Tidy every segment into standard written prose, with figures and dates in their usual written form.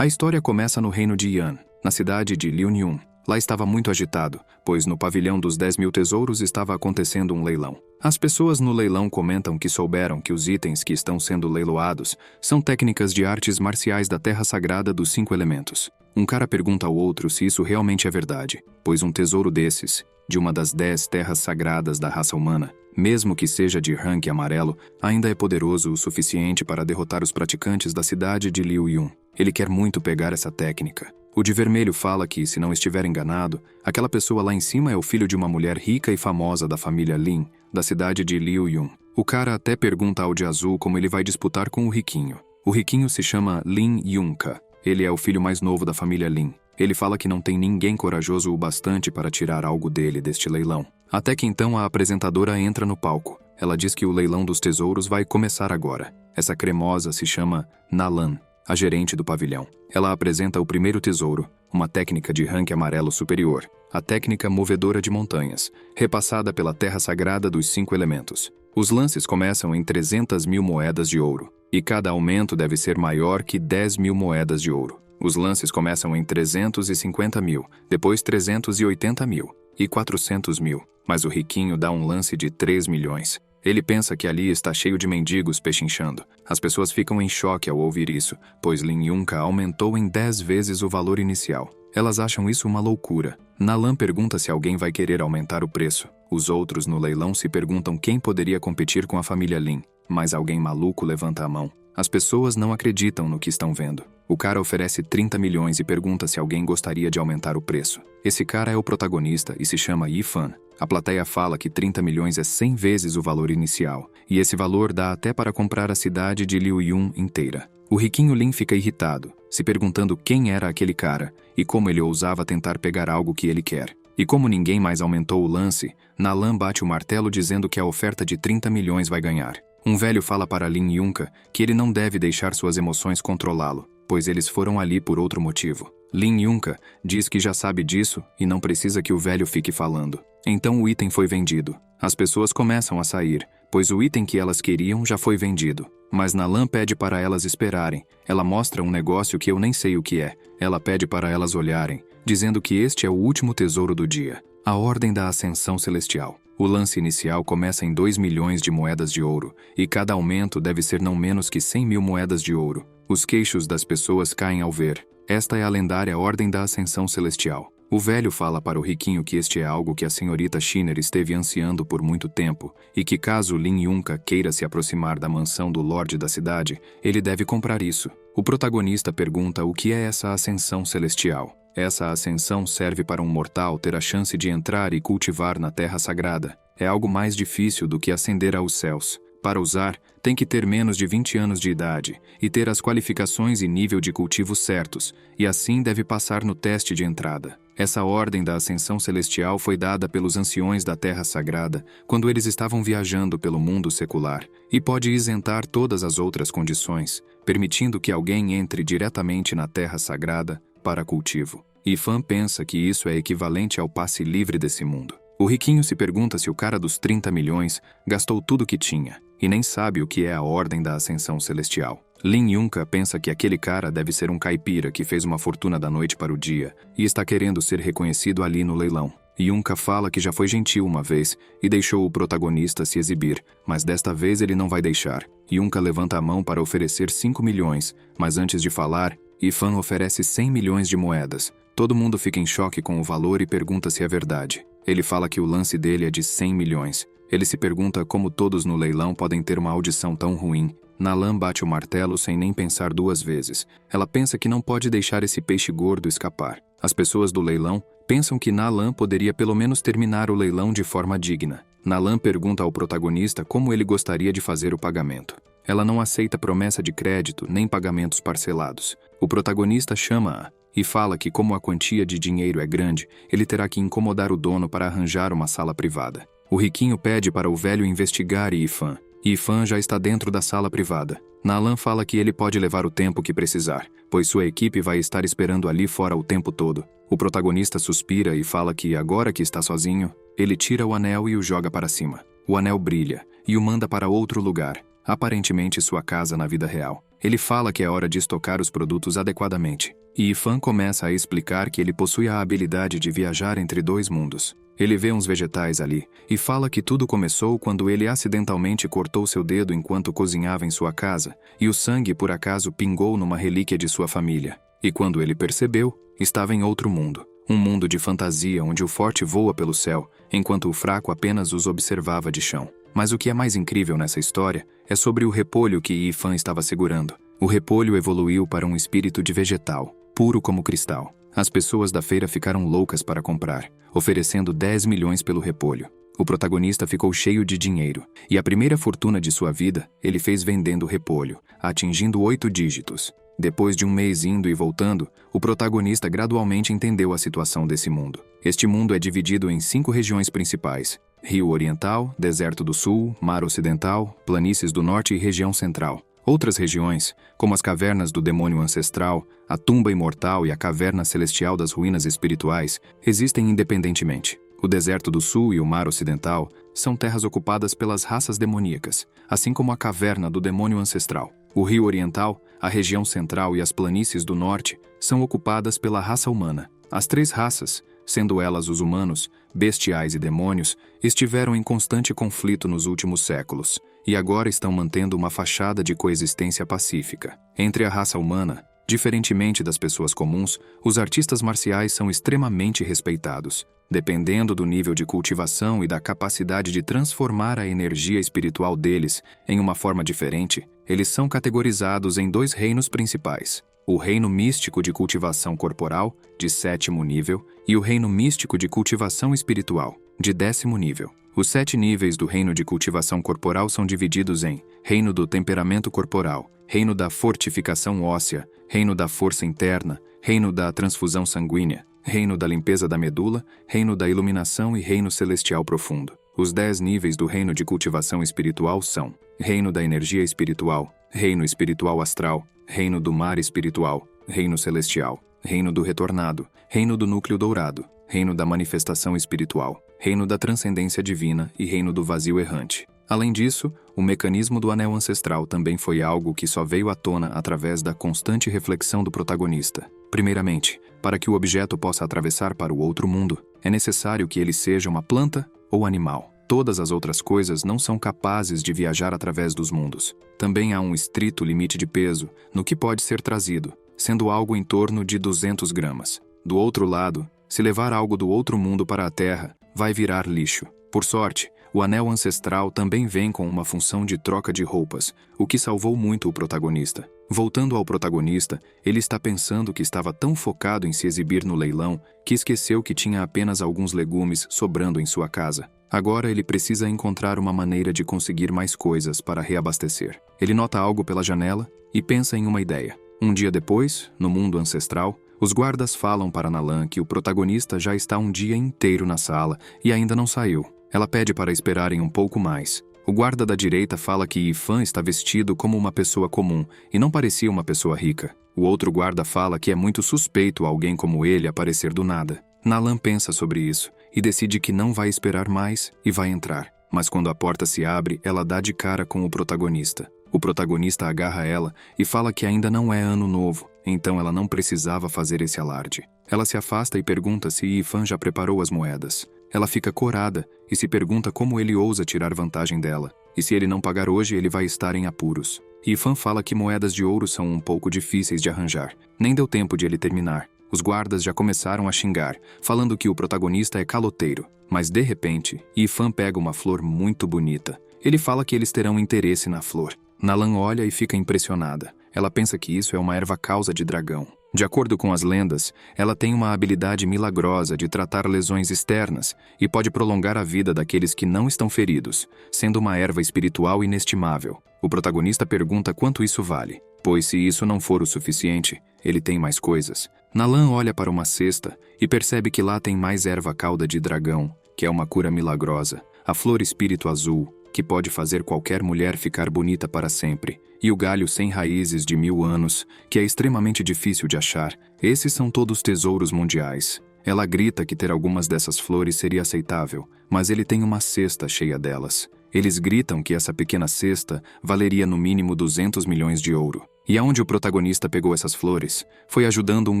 A história começa no reino de Yan, na cidade de Liunyun. Lá estava muito agitado, pois no pavilhão dos 10.000 tesouros estava acontecendo um leilão. As pessoas no leilão comentam que souberam que os itens que estão sendo leiloados são técnicas de artes marciais da Terra Sagrada dos 5 elementos. Um cara pergunta ao outro se isso realmente é verdade, pois um tesouro desses, de uma das 10 terras sagradas da raça humana, mesmo que seja de rank amarelo, ainda é poderoso o suficiente para derrotar os praticantes da cidade de Liuyun. Ele quer muito pegar essa técnica. O de vermelho fala que, se não estiver enganado, aquela pessoa lá em cima é o filho de uma mulher rica e famosa da família Lin, da cidade de Liuyun. O cara até pergunta ao de azul como ele vai disputar com o riquinho. O riquinho se chama Lin Yunka. Ele é o filho mais novo da família Lin. Ele fala que não tem ninguém corajoso o bastante para tirar algo dele deste leilão. Até que então a apresentadora entra no palco. Ela diz que o leilão dos tesouros vai começar agora. Essa cremosa se chama Nalan, a gerente do pavilhão. Ela apresenta o primeiro tesouro, uma técnica de rank amarelo superior, a técnica movedora de montanhas, repassada pela terra sagrada dos 5 elementos. Os lances começam em 300.000 moedas de ouro, e cada aumento deve ser maior que 10.000 moedas de ouro. Os lances começam em 350.000, depois 380.000 e 400.000, mas o riquinho dá um lance de 3 milhões. Ele pensa que ali está cheio de mendigos pechinchando. As pessoas ficam em choque ao ouvir isso, pois Lin Yunka aumentou em 10 vezes o valor inicial. Elas acham isso uma loucura. Nalan pergunta se alguém vai querer aumentar o preço. Os outros no leilão se perguntam quem poderia competir com a família Lin, mas alguém maluco levanta a mão. As pessoas não acreditam no que estão vendo. O cara oferece 30 milhões e pergunta se alguém gostaria de aumentar o preço. Esse cara é o protagonista e se chama Yifan. A plateia fala que 30 milhões é 100 vezes o valor inicial, e esse valor dá até para comprar a cidade de Liuyun inteira. O riquinho Lin fica irritado, se perguntando quem era aquele cara e como ele ousava tentar pegar algo que ele quer. E como ninguém mais aumentou o lance, Nalan bate o martelo dizendo que a oferta de 30 milhões vai ganhar. Um velho fala para Lin Yunka que ele não deve deixar suas emoções controlá-lo, pois eles foram ali por outro motivo. Lin Yunka diz que já sabe disso e não precisa que o velho fique falando. Então o item foi vendido. As pessoas começam a sair, pois o item que elas queriam já foi vendido. Mas Nalan pede para elas esperarem. Ela mostra um negócio que eu nem sei o que é. Ela pede para elas olharem, dizendo que este é o último tesouro do dia. A Ordem da Ascensão Celestial. O lance inicial começa em 2 milhões de moedas de ouro, e cada aumento deve ser não menos que 100.000 moedas de ouro. Os queixos das pessoas caem ao ver. Esta é a lendária Ordem da Ascensão Celestial. O velho fala para o riquinho que este é algo que a senhorita Shiner esteve ansiando por muito tempo, e que caso Lin Yunka queira se aproximar da mansão do Lorde da cidade, ele deve comprar isso. O protagonista pergunta o que é essa Ascensão Celestial. Essa ascensão serve para um mortal ter a chance de entrar e cultivar na Terra Sagrada. É algo mais difícil do que ascender aos céus. Para usar, tem que ter menos de 20 anos de idade e ter as qualificações e nível de cultivo certos, e assim deve passar no teste de entrada. Essa ordem da Ascensão Celestial foi dada pelos anciões da Terra Sagrada quando eles estavam viajando pelo mundo secular, e pode isentar todas as outras condições, permitindo que alguém entre diretamente na Terra Sagrada para cultivo. Yifan pensa que isso é equivalente ao passe livre desse mundo. O riquinho se pergunta se o cara dos 30 milhões gastou tudo que tinha, e nem sabe o que é a Ordem da Ascensão Celestial. Lin Yunka pensa que aquele cara deve ser um caipira que fez uma fortuna da noite para o dia e está querendo ser reconhecido ali no leilão. Yunka fala que já foi gentil uma vez e deixou o protagonista se exibir, mas desta vez ele não vai deixar. Yunka levanta a mão para oferecer 5 milhões, mas antes de falar, Yifan oferece 100 milhões de moedas. Todo mundo fica em choque com o valor e pergunta se é verdade. Ele fala que o lance dele é de 100 milhões. Ele se pergunta como todos no leilão podem ter uma audição tão ruim. Nalan bate o martelo sem nem pensar 2 vezes. Ela pensa que não pode deixar esse peixe gordo escapar. As pessoas do leilão pensam que Nalan poderia pelo menos terminar o leilão de forma digna. Nalan pergunta ao protagonista como ele gostaria de fazer o pagamento. Ela não aceita promessa de crédito nem pagamentos parcelados. O protagonista chama-a e fala que como a quantia de dinheiro é grande, ele terá que incomodar o dono para arranjar uma sala privada. O riquinho pede para o velho investigar Yifan. Yifan já está dentro da sala privada. Nalan fala que ele pode levar o tempo que precisar, pois sua equipe vai estar esperando ali fora o tempo todo. O protagonista suspira e fala que agora que está sozinho, ele tira o anel e o joga para cima. O anel brilha e o manda para outro lugar, aparentemente sua casa na vida real. Ele fala que é hora de estocar os produtos adequadamente. E Yifan começa a explicar que ele possui a habilidade de viajar entre dois mundos. Ele vê uns vegetais ali e fala que tudo começou quando ele acidentalmente cortou seu dedo enquanto cozinhava em sua casa, e o sangue por acaso pingou numa relíquia de sua família. E quando ele percebeu, estava em outro mundo. Um mundo de fantasia onde o forte voa pelo céu, enquanto o fraco apenas os observava de chão. Mas o que é mais incrível nessa história é sobre o repolho que Yifan estava segurando. O repolho evoluiu para um espírito de vegetal, puro como cristal. As pessoas da feira ficaram loucas para comprar, oferecendo 10 milhões pelo repolho. O protagonista ficou cheio de dinheiro, e a primeira fortuna de sua vida ele fez vendendo repolho, atingindo 8 dígitos. Depois de um mês indo e voltando, o protagonista gradualmente entendeu a situação desse mundo. Este mundo é dividido em 5 regiões principais: Rio Oriental, Deserto do Sul, Mar Ocidental, Planícies do Norte e Região Central. Outras regiões, como as cavernas do demônio ancestral, a tumba imortal e a caverna celestial das ruínas espirituais, existem independentemente. O Deserto do Sul e o Mar Ocidental são terras ocupadas pelas raças demoníacas, assim como a caverna do demônio ancestral. O Rio Oriental, a região central e as planícies do norte são ocupadas pela raça humana. As 3 raças, sendo elas os humanos, bestiais e demônios, estiveram em constante conflito nos últimos séculos, e agora estão mantendo uma fachada de coexistência pacífica. Entre a raça humana, diferentemente das pessoas comuns, os artistas marciais são extremamente respeitados. Dependendo do nível de cultivação e da capacidade de transformar a energia espiritual deles em uma forma diferente, eles são categorizados em 2 reinos principais: o reino místico de cultivação corporal, de 7º nível, e o reino místico de cultivação espiritual, de 10º nível. Os 7 níveis do reino de cultivação corporal são divididos em reino do temperamento corporal, reino da fortificação óssea, reino da força interna, reino da transfusão sanguínea, reino da limpeza da medula, reino da iluminação e reino celestial profundo. Os 10 níveis do reino de cultivação espiritual são reino da energia espiritual, reino espiritual astral, reino do mar espiritual, reino celestial, reino do retornado, reino do núcleo dourado, reino da manifestação espiritual, reino da transcendência divina e reino do vazio errante. Além disso, o mecanismo do anel ancestral também foi algo que só veio à tona através da constante reflexão do protagonista. Primeiramente, para que o objeto possa atravessar para o outro mundo, é necessário que ele seja uma planta ou animal. Todas as outras coisas não são capazes de viajar através dos mundos. Também há um estrito limite de peso no que pode ser trazido, sendo algo em torno de 200 gramas. Do outro lado, se levar algo do outro mundo para a Terra, vai virar lixo. Por sorte, o anel ancestral também vem com uma função de troca de roupas, o que salvou muito o protagonista. Voltando ao protagonista, ele está pensando que estava tão focado em se exibir no leilão que esqueceu que tinha apenas alguns legumes sobrando em sua casa. Agora ele precisa encontrar uma maneira de conseguir mais coisas para reabastecer. Ele nota algo pela janela e pensa em uma ideia. Um dia depois, no mundo ancestral, os guardas falam para Nalan que o protagonista já está um dia inteiro na sala e ainda não saiu. Ela pede para esperarem um pouco mais. O guarda da direita fala que Yifan está vestido como uma pessoa comum e não parecia uma pessoa rica. O outro guarda fala que é muito suspeito alguém como ele aparecer do nada. Nalan pensa sobre isso e decide que não vai esperar mais e vai entrar. Mas quando a porta se abre, ela dá de cara com o protagonista. O protagonista agarra ela e fala que ainda não é ano novo, então ela não precisava fazer esse alarde. Ela se afasta e pergunta se Yifan já preparou as moedas. Ela fica corada e se pergunta como ele ousa tirar vantagem dela. E se ele não pagar hoje, ele vai estar em apuros. Yifan fala que moedas de ouro são um pouco difíceis de arranjar. Nem deu tempo de ele terminar. Os guardas já começaram a xingar, falando que o protagonista é caloteiro. Mas de repente, Yifan pega uma flor muito bonita. Ele fala que eles terão interesse na flor. Nalan olha e fica impressionada. Ela pensa que isso é uma erva causa de dragão. De acordo com as lendas, ela tem uma habilidade milagrosa de tratar lesões externas e pode prolongar a vida daqueles que não estão feridos, sendo uma erva espiritual inestimável. O protagonista pergunta quanto isso vale, pois se isso não for o suficiente, ele tem mais coisas. Nalan olha para uma cesta e percebe que lá tem mais erva cauda de dragão, que é uma cura milagrosa, a flor espírito azul, que pode fazer qualquer mulher ficar bonita para sempre, e o galho sem raízes de 1000 anos, que é extremamente difícil de achar. Esses são todos tesouros mundiais. Ela grita que ter algumas dessas flores seria aceitável, mas ele tem uma cesta cheia delas. Eles gritam que essa pequena cesta valeria no mínimo 200 milhões de ouro. E aonde o protagonista pegou essas flores? Foi ajudando um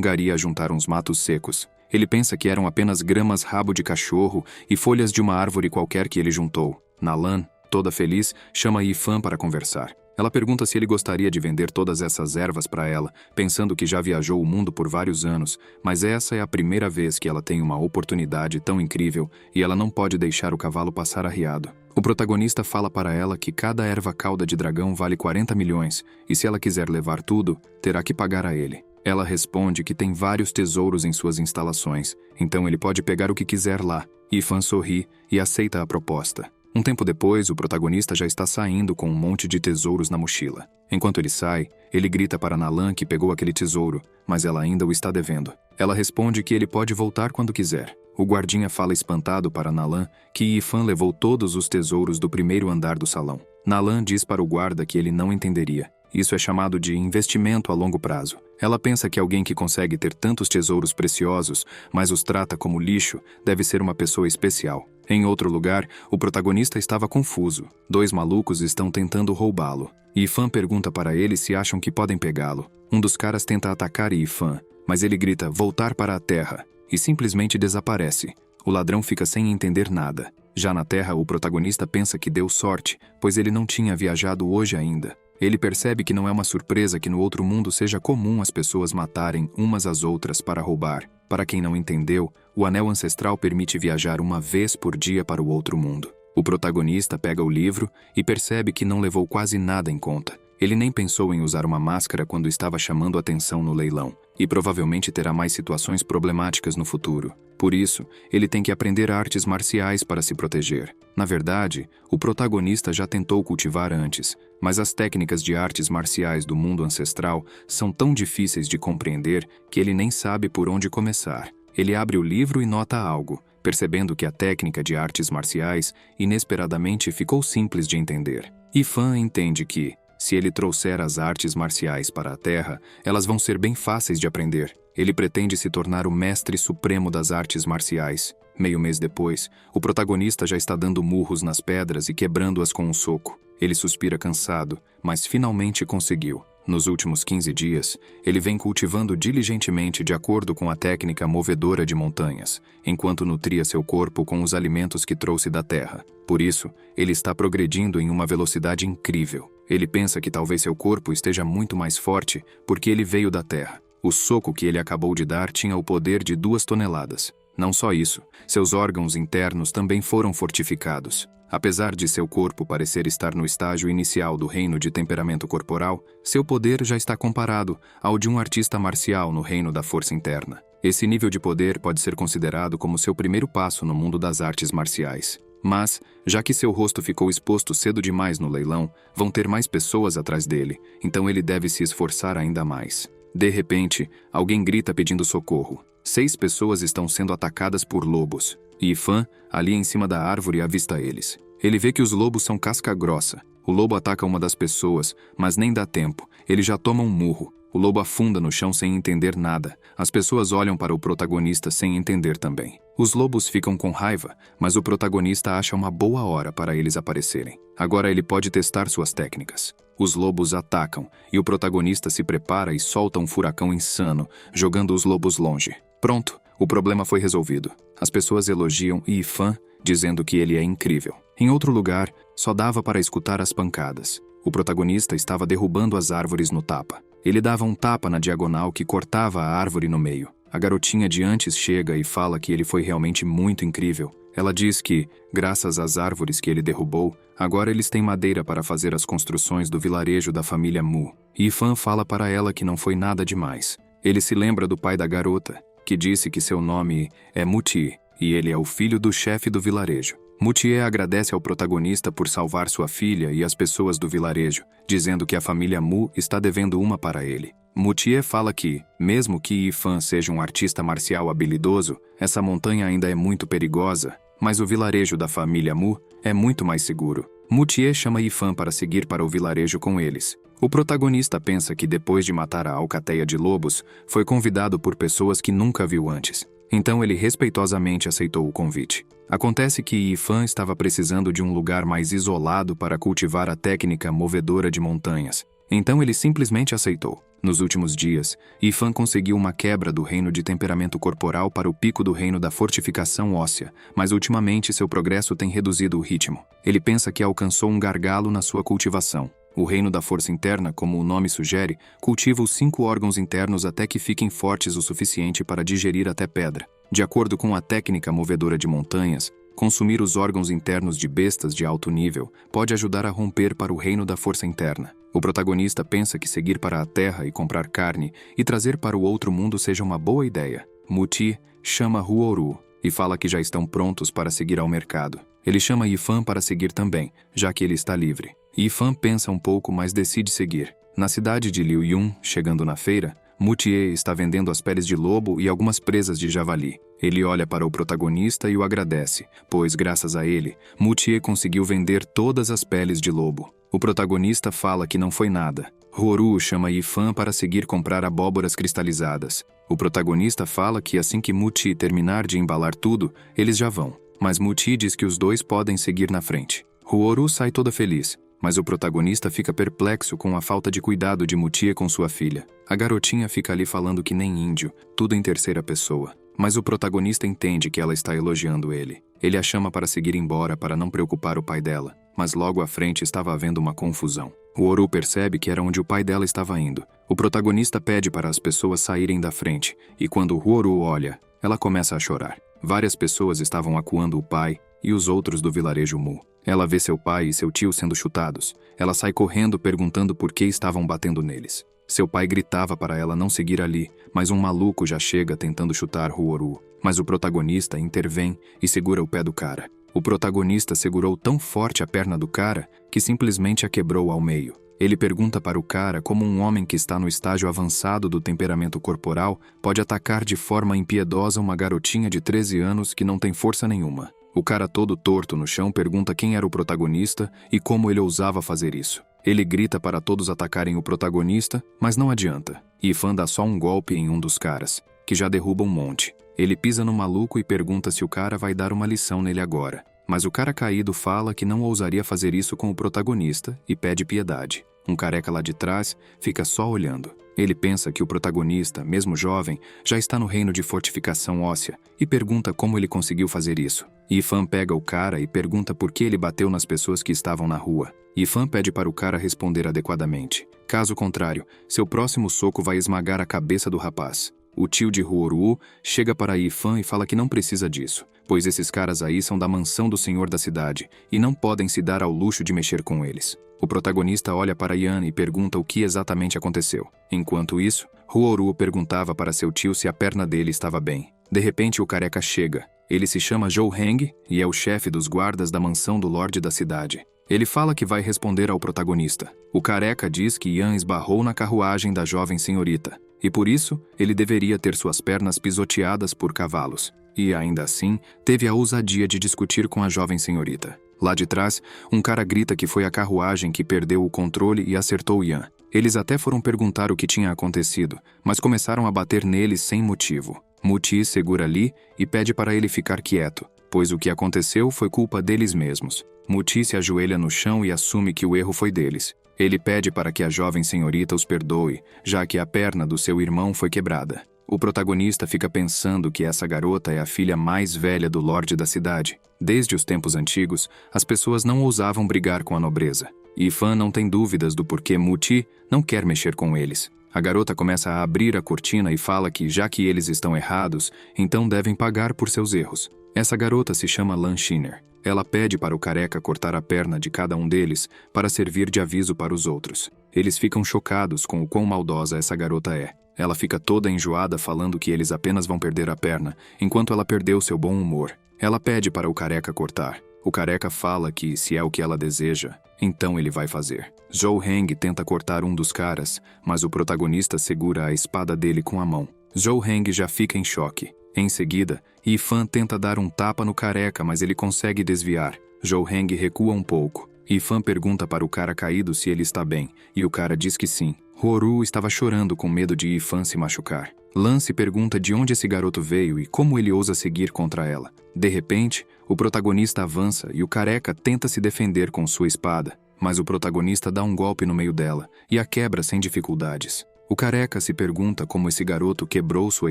gari a juntar uns matos secos. Ele pensa que eram apenas gramas rabo de cachorro e folhas de uma árvore qualquer que ele juntou. Nalan, toda feliz, chama Yifan para conversar. Ela pergunta se ele gostaria de vender todas essas ervas para ela, pensando que já viajou o mundo por vários anos, mas essa é a primeira vez que ela tem uma oportunidade tão incrível e ela não pode deixar o cavalo passar arriado. O protagonista fala para ela que cada erva cauda de dragão vale 40 milhões e se ela quiser levar tudo, terá que pagar a ele. Ela responde que tem vários tesouros em suas instalações, então ele pode pegar o que quiser lá. Yifan sorri e aceita a proposta. Um tempo depois, o protagonista já está saindo com um monte de tesouros na mochila. Enquanto ele sai, ele grita para Nalan que pegou aquele tesouro, mas ela ainda o está devendo. Ela responde que ele pode voltar quando quiser. O guardinha fala espantado para Nalan que Yifan levou todos os tesouros do primeiro andar do salão. Nalan diz para o guarda que ele não entenderia. Isso é chamado de investimento a longo prazo. Ela pensa que alguém que consegue ter tantos tesouros preciosos, mas os trata como lixo, deve ser uma pessoa especial. Em outro lugar, o protagonista estava confuso. 2 malucos estão tentando roubá-lo. Yifan pergunta para ele se acham que podem pegá-lo. Um dos caras tenta atacar Yifan, mas ele grita "voltar para a terra" e simplesmente desaparece. O ladrão fica sem entender nada. Já na terra, o protagonista pensa que deu sorte, pois ele não tinha viajado hoje ainda. Ele percebe que não é uma surpresa que no outro mundo seja comum as pessoas matarem umas às outras para roubar. Para quem não entendeu, o anel ancestral permite viajar uma vez por dia para o outro mundo. O protagonista pega o livro e percebe que não levou quase nada em conta. Ele nem pensou em usar uma máscara quando estava chamando atenção no leilão, e provavelmente terá mais situações problemáticas no futuro. Por isso, ele tem que aprender artes marciais para se proteger. Na verdade, o protagonista já tentou cultivar antes, mas as técnicas de artes marciais do mundo ancestral são tão difíceis de compreender que ele nem sabe por onde começar. Ele abre o livro e nota algo, percebendo que a técnica de artes marciais inesperadamente ficou simples de entender. Yifan entende que, se ele trouxer as artes marciais para a Terra, elas vão ser bem fáceis de aprender. Ele pretende se tornar o mestre supremo das artes marciais. Meio mês depois, o protagonista já está dando murros nas pedras e quebrando-as com um soco. Ele suspira cansado, mas finalmente conseguiu. Nos últimos 15 dias, ele vem cultivando diligentemente de acordo com a técnica movedora de montanhas, enquanto nutria seu corpo com os alimentos que trouxe da terra. Por isso, ele está progredindo em uma velocidade incrível. Ele pensa que talvez seu corpo esteja muito mais forte porque ele veio da terra. O soco que ele acabou de dar tinha o poder de 2 toneladas. Não só isso, seus órgãos internos também foram fortificados. Apesar de seu corpo parecer estar no estágio inicial do reino de temperamento corporal, seu poder já está comparado ao de um artista marcial no reino da força interna. Esse nível de poder pode ser considerado como seu primeiro passo no mundo das artes marciais. Mas, já que seu rosto ficou exposto cedo demais no leilão, vão ter mais pessoas atrás dele, então ele deve se esforçar ainda mais. De repente, alguém grita pedindo socorro. 6 pessoas estão sendo atacadas por lobos. Yifan, ali em cima da árvore, avista eles. Ele vê que os lobos são casca grossa. O lobo ataca uma das pessoas, mas nem dá tempo. Ele já toma um murro. O lobo afunda no chão sem entender nada. As pessoas olham para o protagonista sem entender também. Os lobos ficam com raiva, mas o protagonista acha uma boa hora para eles aparecerem. Agora ele pode testar suas técnicas. Os lobos atacam, e o protagonista se prepara e solta um furacão insano, jogando os lobos longe. Pronto, o problema foi resolvido. As pessoas elogiam Yifan, dizendo que ele é incrível. Em outro lugar, só dava para escutar as pancadas. O protagonista estava derrubando as árvores no tapa. Ele dava um tapa na diagonal que cortava a árvore no meio. A garotinha de antes chega e fala que ele foi realmente muito incrível. Ela diz que, graças às árvores que ele derrubou, agora eles têm madeira para fazer as construções do vilarejo da família Mu. Yifan fala para ela que não foi nada demais. Ele se lembra do pai da garota, que disse que seu nome é Muti, e ele é o filho do chefe do vilarejo. Mutié agradece ao protagonista por salvar sua filha e as pessoas do vilarejo, dizendo que a família Mu está devendo uma para ele. Mutié fala que, mesmo que Yifan seja um artista marcial habilidoso, essa montanha ainda é muito perigosa, mas o vilarejo da família Mu é muito mais seguro. Mutié chama Yifan para seguir para o vilarejo com eles. O protagonista pensa que depois de matar a alcateia de lobos, foi convidado por pessoas que nunca viu antes. Então ele respeitosamente aceitou o convite. Acontece que Yifan estava precisando de um lugar mais isolado para cultivar a técnica movedora de montanhas. Então ele simplesmente aceitou. Nos últimos dias, Yifan conseguiu uma quebra do reino de temperamento corporal para o pico do reino da fortificação óssea, mas ultimamente seu progresso tem reduzido o ritmo. Ele pensa que alcançou um gargalo na sua cultivação. O reino da força interna, como o nome sugere, cultiva os 5 órgãos internos até que fiquem fortes o suficiente para digerir até pedra. De acordo com a técnica movedora de montanhas, consumir os órgãos internos de bestas de alto nível pode ajudar a romper para o reino da força interna. O protagonista pensa que seguir para a Terra e comprar carne e trazer para o outro mundo seja uma boa ideia. Muti chama Huoru e fala que já estão prontos para seguir ao mercado. Ele chama Yifan para seguir também, já que ele está livre. Yifan pensa um pouco, mas decide seguir. Na cidade de Liuyun, chegando na feira, Mutie está vendendo as peles de lobo e algumas presas de javali. Ele olha para o protagonista e o agradece, pois, graças a ele, Mutie conseguiu vender todas as peles de lobo. O protagonista fala que não foi nada. Huoru chama Yifan para seguir comprar abóboras cristalizadas. O protagonista fala que assim que Muti terminar de embalar tudo, eles já vão. Mas Muti diz que os dois podem seguir na frente. Huoru sai toda feliz, mas o protagonista fica perplexo com a falta de cuidado de Mutie com sua filha. A garotinha fica ali falando que nem índio, tudo em terceira pessoa. Mas o protagonista entende que ela está elogiando ele. Ele a chama para seguir embora para não preocupar o pai dela, mas logo à frente estava havendo uma confusão. Huoru percebe que era onde o pai dela estava indo. O protagonista pede para as pessoas saírem da frente, e quando Huoru olha, ela começa a chorar. Várias pessoas estavam acuando o pai e os outros do vilarejo Mu. Ela vê seu pai e seu tio sendo chutados. Ela sai correndo perguntando por que estavam batendo neles. Seu pai gritava para ela não seguir ali, mas um maluco já chega tentando chutar Huoru. Mas o protagonista intervém e segura o pé do cara. O protagonista segurou tão forte a perna do cara que simplesmente a quebrou ao meio. Ele pergunta para o cara como um homem que está no estágio avançado do temperamento corporal pode atacar de forma impiedosa uma garotinha de 13 anos que não tem força nenhuma. O cara todo torto no chão pergunta quem era o protagonista e como ele ousava fazer isso. Ele grita para todos atacarem o protagonista, mas não adianta. Yifan dá só um golpe em um dos caras, que já derruba um monte. Ele pisa no maluco e pergunta se o cara vai dar uma lição nele agora. Mas o cara caído fala que não ousaria fazer isso com o protagonista e pede piedade. Um careca lá de trás fica só olhando. Ele pensa que o protagonista, mesmo jovem, já está no reino de fortificação óssea e pergunta como ele conseguiu fazer isso. Yifan pega o cara e pergunta por que ele bateu nas pessoas que estavam na rua. Yifan pede para o cara responder adequadamente. Caso contrário, seu próximo soco vai esmagar a cabeça do rapaz. O tio de Huoru chega para Yifan e fala que não precisa disso, pois esses caras aí são da mansão do senhor da cidade e não podem se dar ao luxo de mexer com eles. O protagonista olha para Yan e pergunta o que exatamente aconteceu. Enquanto isso, Huoru perguntava para seu tio se a perna dele estava bem. De repente o careca chega. Ele se chama Zhou Heng e é o chefe dos guardas da mansão do lorde da cidade. Ele fala que vai responder ao protagonista. O careca diz que Yan esbarrou na carruagem da jovem senhorita, e por isso ele deveria ter suas pernas pisoteadas por cavalos. E ainda assim, teve a ousadia de discutir com a jovem senhorita. Lá de trás, um cara grita que foi a carruagem que perdeu o controle e acertou Yan. Eles até foram perguntar o que tinha acontecido, mas começaram a bater nele sem motivo. Muti segura Li e pede para ele ficar quieto, pois o que aconteceu foi culpa deles mesmos. Muti se ajoelha no chão e assume que o erro foi deles. Ele pede para que a jovem senhorita os perdoe, já que a perna do seu irmão foi quebrada. O protagonista fica pensando que essa garota é a filha mais velha do lorde da cidade. Desde os tempos antigos, as pessoas não ousavam brigar com a nobreza. Yifan não tem dúvidas do porquê Muti não quer mexer com eles. A garota começa a abrir a cortina e fala que, já que eles estão errados, então devem pagar por seus erros. Essa garota se chama Lan Shiner. Ela pede para o careca cortar a perna de cada um deles para servir de aviso para os outros. Eles ficam chocados com o quão maldosa essa garota é. Ela fica toda enjoada falando que eles apenas vão perder a perna, enquanto ela perdeu seu bom humor. Ela pede para o careca cortar. O careca fala que, se é o que ela deseja, então ele vai fazer. Zhou Heng tenta cortar um dos caras, mas o protagonista segura a espada dele com a mão. Zhou Heng já fica em choque. Em seguida, Yifan tenta dar um tapa no careca, mas ele consegue desviar. Zhou Heng recua um pouco. Yifan pergunta para o cara caído se ele está bem, e o cara diz que sim. Huoru estava chorando com medo de Yifan se machucar. Lan se pergunta de onde esse garoto veio e como ele ousa seguir contra ela. De repente, o protagonista avança e o careca tenta se defender com sua espada, mas o protagonista dá um golpe no meio dela e a quebra sem dificuldades. O careca se pergunta como esse garoto quebrou sua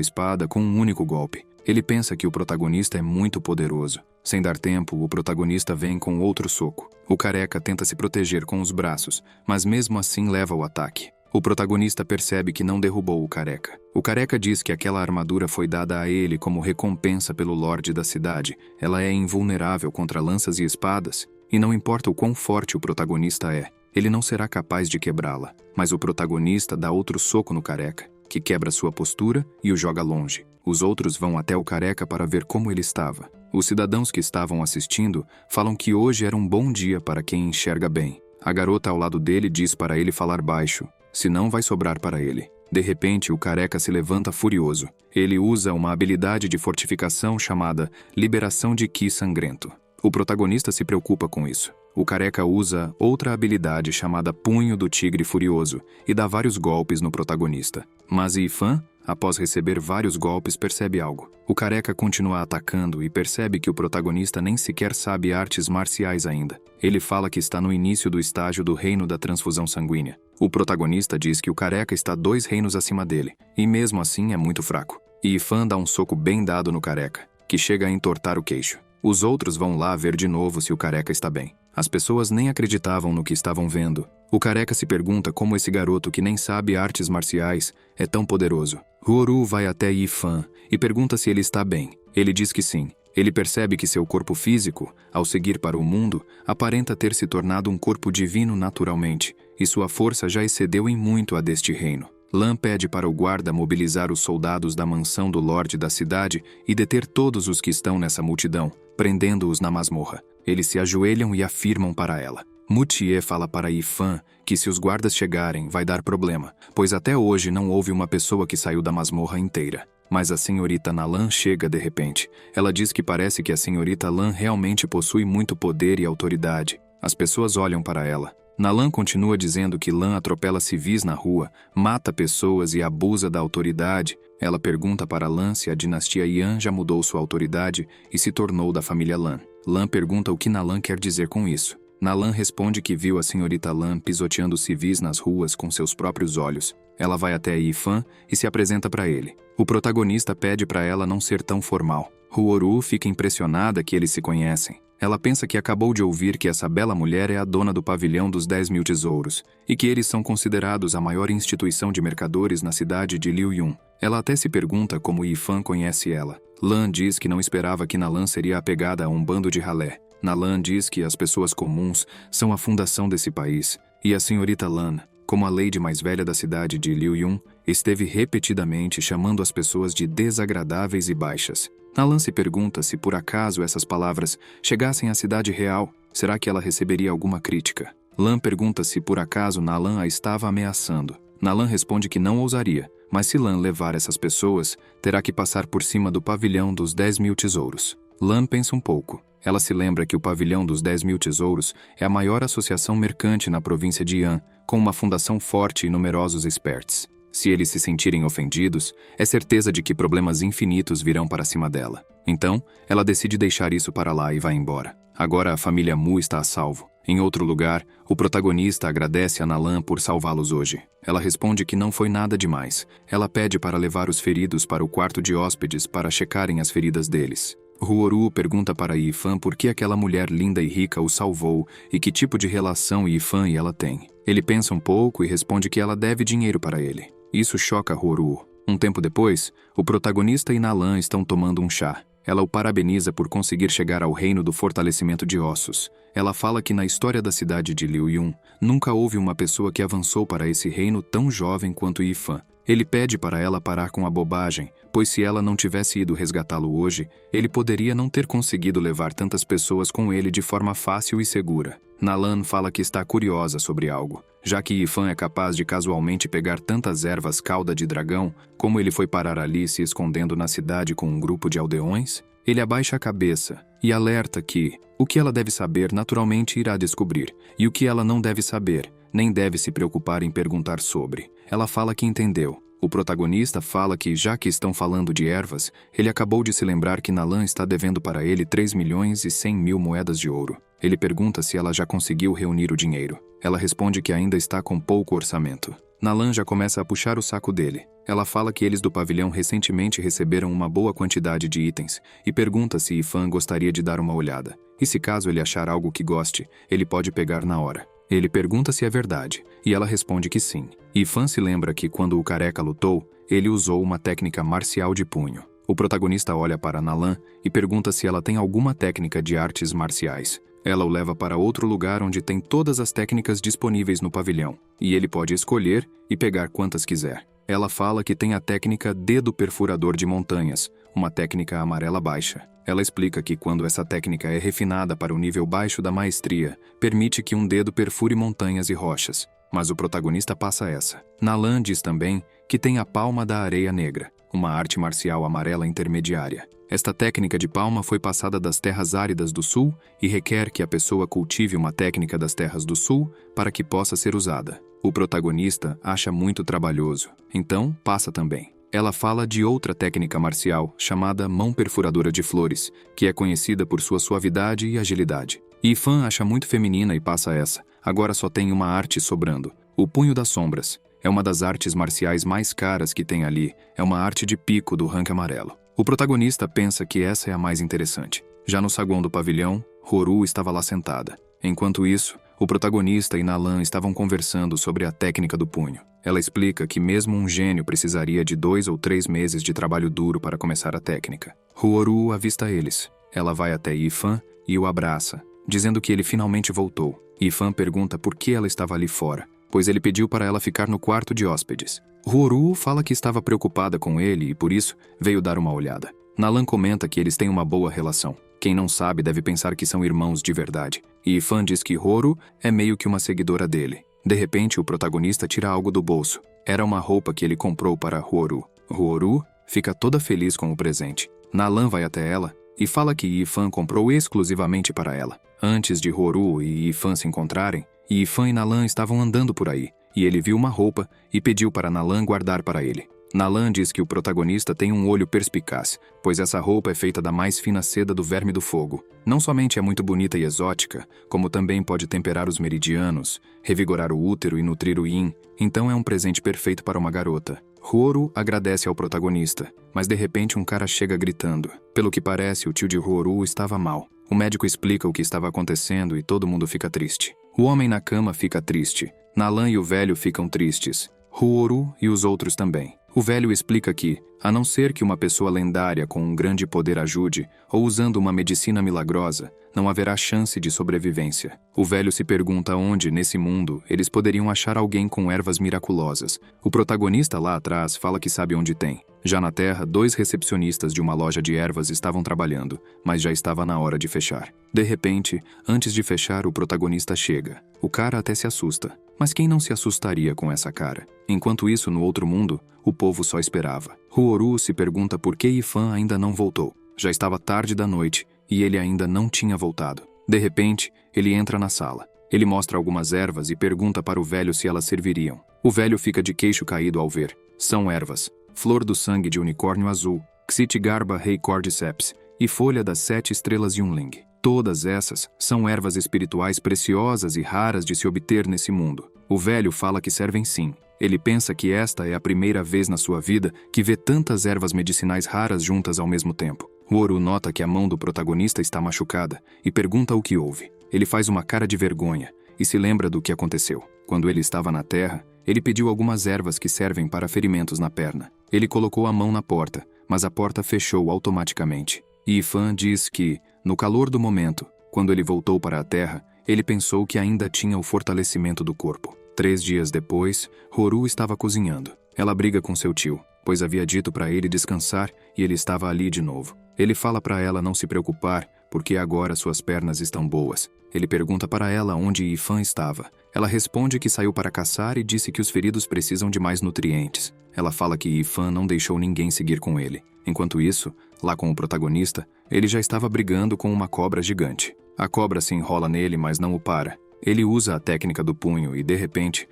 espada com um único golpe. Ele pensa que o protagonista é muito poderoso. Sem dar tempo, o protagonista vem com outro soco. O careca tenta se proteger com os braços, mas mesmo assim leva o ataque. O protagonista percebe que não derrubou o careca. O careca diz que aquela armadura foi dada a ele como recompensa pelo lorde da cidade. Ela é invulnerável contra lanças e espadas, e não importa o quão forte o protagonista é, ele não será capaz de quebrá-la. Mas o protagonista dá outro soco no careca, que quebra sua postura e o joga longe. Os outros vão até o careca para ver como ele estava. Os cidadãos que estavam assistindo falam que hoje era um bom dia para quem enxerga bem. A garota ao lado dele diz para ele falar baixo, senão vai sobrar para ele. De repente, o careca se levanta furioso. Ele usa uma habilidade de fortificação chamada Liberação de Ki Sangrento. O protagonista se preocupa com isso. O careca usa outra habilidade chamada Punho do Tigre Furioso e dá vários golpes no protagonista. Mas Yifan, após receber vários golpes, percebe algo. O careca continua atacando e percebe que o protagonista nem sequer sabe artes marciais ainda. Ele fala que está no início do estágio do reino da transfusão sanguínea. O protagonista diz que o careca está 2 reinos acima dele, e mesmo assim é muito fraco. Yifan dá um soco bem dado no careca, que chega a entortar o queixo. Os outros vão lá ver de novo se o careca está bem. As pessoas nem acreditavam no que estavam vendo. O careca se pergunta como esse garoto que nem sabe artes marciais é tão poderoso. Huoru vai até Yifan e pergunta se ele está bem. Ele diz que sim. Ele percebe que seu corpo físico, ao seguir para o mundo, aparenta ter se tornado um corpo divino naturalmente, e sua força já excedeu em muito a deste reino. Lan pede para o guarda mobilizar os soldados da mansão do lorde da cidade e deter todos os que estão nessa multidão, prendendo-os na masmorra. Eles se ajoelham e afirmam para ela. Mutier fala para Yifan que se os guardas chegarem vai dar problema, pois até hoje não houve uma pessoa que saiu da masmorra inteira. Mas a senhorita Nalan chega de repente. Ela diz que parece que a senhorita Lan realmente possui muito poder e autoridade. As pessoas olham para ela. Nalan continua dizendo que Lan atropela civis na rua, mata pessoas e abusa da autoridade. Ela pergunta para Lan se a dinastia Yan já mudou sua autoridade e se tornou da família Lan. Lan pergunta o que Nalan quer dizer com isso. Nalan responde que viu a senhorita Lan pisoteando civis nas ruas com seus próprios olhos. Ela vai até Yifan e se apresenta para ele. O protagonista pede para ela não ser tão formal. Huoru fica impressionada que eles se conhecem. Ela pensa que acabou de ouvir que essa bela mulher é a dona do pavilhão dos 10.000 tesouros e que eles são considerados a maior instituição de mercadores na cidade de Liuyun. Ela até se pergunta como Yifan conhece ela. Lan diz que não esperava que Nalan seria apegada a um bando de ralé. Nalan diz que as pessoas comuns são a fundação desse país e a senhorita Lan, como a lady mais velha da cidade de Liuyun, esteve repetidamente chamando as pessoas de desagradáveis e baixas. Nalan se pergunta se por acaso essas palavras chegassem à cidade real, será que ela receberia alguma crítica? Lan pergunta se por acaso Nalan a estava ameaçando. Nalan responde que não ousaria, mas se Lan levar essas pessoas, terá que passar por cima do pavilhão dos 10.000 tesouros. Lan pensa um pouco. Ela se lembra que o pavilhão dos 10.000 tesouros é a maior associação mercante na província de Yan, com uma fundação forte e numerosos experts. Se eles se sentirem ofendidos, é certeza de que problemas infinitos virão para cima dela. Então, ela decide deixar isso para lá e vai embora. Agora a família Mu está a salvo. Em outro lugar, o protagonista agradece a Nalan por salvá-los hoje. Ela responde que não foi nada demais. Ela pede para levar os feridos para o quarto de hóspedes para checarem as feridas deles. Huoru pergunta para Yifan por que aquela mulher linda e rica o salvou e que tipo de relação Yifan e ela têm. Ele pensa um pouco e responde que ela deve dinheiro para ele. Isso choca Huoru. Um tempo depois, o protagonista e Nalan estão tomando um chá. Ela o parabeniza por conseguir chegar ao reino do fortalecimento de ossos. Ela fala que na história da cidade de Liuyun, nunca houve uma pessoa que avançou para esse reino tão jovem quanto Yifan. Ele pede para ela parar com a bobagem, pois se ela não tivesse ido resgatá-lo hoje, ele poderia não ter conseguido levar tantas pessoas com ele de forma fácil e segura. Nalan fala que está curiosa sobre algo. Já que Yifan é capaz de casualmente pegar tantas ervas cauda de dragão, como ele foi parar ali se escondendo na cidade com um grupo de aldeões? Ele abaixa a cabeça e alerta que o que ela deve saber naturalmente irá descobrir, e o que ela não deve saber, nem deve se preocupar em perguntar sobre. Ela fala que entendeu. O protagonista fala que, já que estão falando de ervas, ele acabou de se lembrar que Nalan está devendo para ele 3.100.000 moedas de ouro. Ele pergunta se ela já conseguiu reunir o dinheiro. Ela responde que ainda está com pouco orçamento. Nalan já começa a puxar o saco dele. Ela fala que eles do pavilhão recentemente receberam uma boa quantidade de itens e pergunta se Ifan gostaria de dar uma olhada. E se caso ele achar algo que goste, ele pode pegar na hora. Ele pergunta se é verdade, e ela responde que sim. Ifan se lembra que quando o careca lutou, ele usou uma técnica marcial de punho. O protagonista olha para Nalan e pergunta se ela tem alguma técnica de artes marciais. Ela o leva para outro lugar onde tem todas as técnicas disponíveis no pavilhão, e ele pode escolher e pegar quantas quiser. Ela fala que tem a técnica dedo perfurador de montanhas, uma técnica amarela baixa. Ela explica que quando essa técnica é refinada para o nível baixo da maestria, permite que um dedo perfure montanhas e rochas. Mas o protagonista passa essa. Nalan diz também que tem a palma da areia negra, uma arte marcial amarela intermediária. Esta técnica de palma foi passada das terras áridas do sul e requer que a pessoa cultive uma técnica das terras do sul para que possa ser usada. O protagonista acha muito trabalhoso, então passa também. Ela fala de outra técnica marcial chamada mão perfuradora de flores, que é conhecida por sua suavidade e agilidade. Ifan acha muito feminina e passa essa. Agora só tem uma arte sobrando: o punho das sombras. É uma das artes marciais mais caras que tem ali. É uma arte de pico do rank amarelo. O protagonista pensa que essa é a mais interessante. Já no saguão do pavilhão, Horu estava lá sentada. Enquanto isso, o protagonista e Nalan estavam conversando sobre a técnica do punho. Ela explica que mesmo um gênio precisaria de 2 ou 3 meses de trabalho duro para começar a técnica. Horu avista eles. Ela vai até Ifan e o abraça, dizendo que ele finalmente voltou. Ifan pergunta por que ela estava ali fora, pois ele pediu para ela ficar no quarto de hóspedes. Horu fala que estava preocupada com ele e, por isso, veio dar uma olhada. Nalan comenta que eles têm uma boa relação. Quem não sabe deve pensar que são irmãos de verdade. E Ifan diz que Horu é meio que uma seguidora dele. De repente, o protagonista tira algo do bolso. Era uma roupa que ele comprou para Horu. Horu fica toda feliz com o presente. Nalan vai até ela e fala que Ifan comprou exclusivamente para ela. Antes de Horu e Ifan se encontrarem, Ifan e Nalan estavam andando por aí, e ele viu uma roupa e pediu para Nalan guardar para ele. Nalan diz que o protagonista tem um olho perspicaz, pois essa roupa é feita da mais fina seda do verme do fogo. Não somente é muito bonita e exótica, como também pode temperar os meridianos, revigorar o útero e nutrir o yin, então é um presente perfeito para uma garota. Horu agradece ao protagonista, mas de repente um cara chega gritando. Pelo que parece, o tio de Horu estava mal. O médico explica o que estava acontecendo e todo mundo fica triste. O homem na cama fica triste. Nalan e o velho ficam tristes. Horu e os outros também. O velho explica que, a não ser que uma pessoa lendária com um grande poder ajude, ou usando uma medicina milagrosa, não haverá chance de sobrevivência. O velho se pergunta onde, nesse mundo, eles poderiam achar alguém com ervas miraculosas. O protagonista lá atrás fala que sabe onde tem. Já na Terra, 2 recepcionistas de uma loja de ervas estavam trabalhando, mas já estava na hora de fechar. De repente, antes de fechar, o protagonista chega. O cara até se assusta. Mas quem não se assustaria com essa cara? Enquanto isso, no outro mundo, o povo só esperava. Horu se pergunta por que Ifan ainda não voltou. Já estava tarde da noite e ele ainda não tinha voltado. De repente, ele entra na sala. Ele mostra algumas ervas e pergunta para o velho se elas serviriam. O velho fica de queixo caído ao ver. São ervas: flor do sangue de unicórnio azul, Xitigarbha rei cordyceps e folha das 7 estrelas Yunling. Todas essas são ervas espirituais preciosas e raras de se obter nesse mundo. O velho fala que servem sim. Ele pensa que esta é a primeira vez na sua vida que vê tantas ervas medicinais raras juntas ao mesmo tempo. Horu nota que a mão do protagonista está machucada e pergunta o que houve. Ele faz uma cara de vergonha e se lembra do que aconteceu. Quando ele estava na terra, ele pediu algumas ervas que servem para ferimentos na perna. Ele colocou a mão na porta, mas a porta fechou automaticamente. E Ifan diz que, no calor do momento, quando ele voltou para a terra, ele pensou que ainda tinha o fortalecimento do corpo. 3 dias depois, Horu estava cozinhando. Ela briga com seu tio, pois havia dito para ele descansar e ele estava ali de novo. Ele fala para ela não se preocupar, porque agora suas pernas estão boas. Ele pergunta para ela onde Ifan estava. Ela responde que saiu para caçar e disse que os feridos precisam de mais nutrientes. Ela fala que Ifan não deixou ninguém seguir com ele. Enquanto isso, lá com o protagonista, ele já estava brigando com uma cobra gigante. A cobra se enrola nele, mas não o para. Ele usa a técnica do punho e, de repente,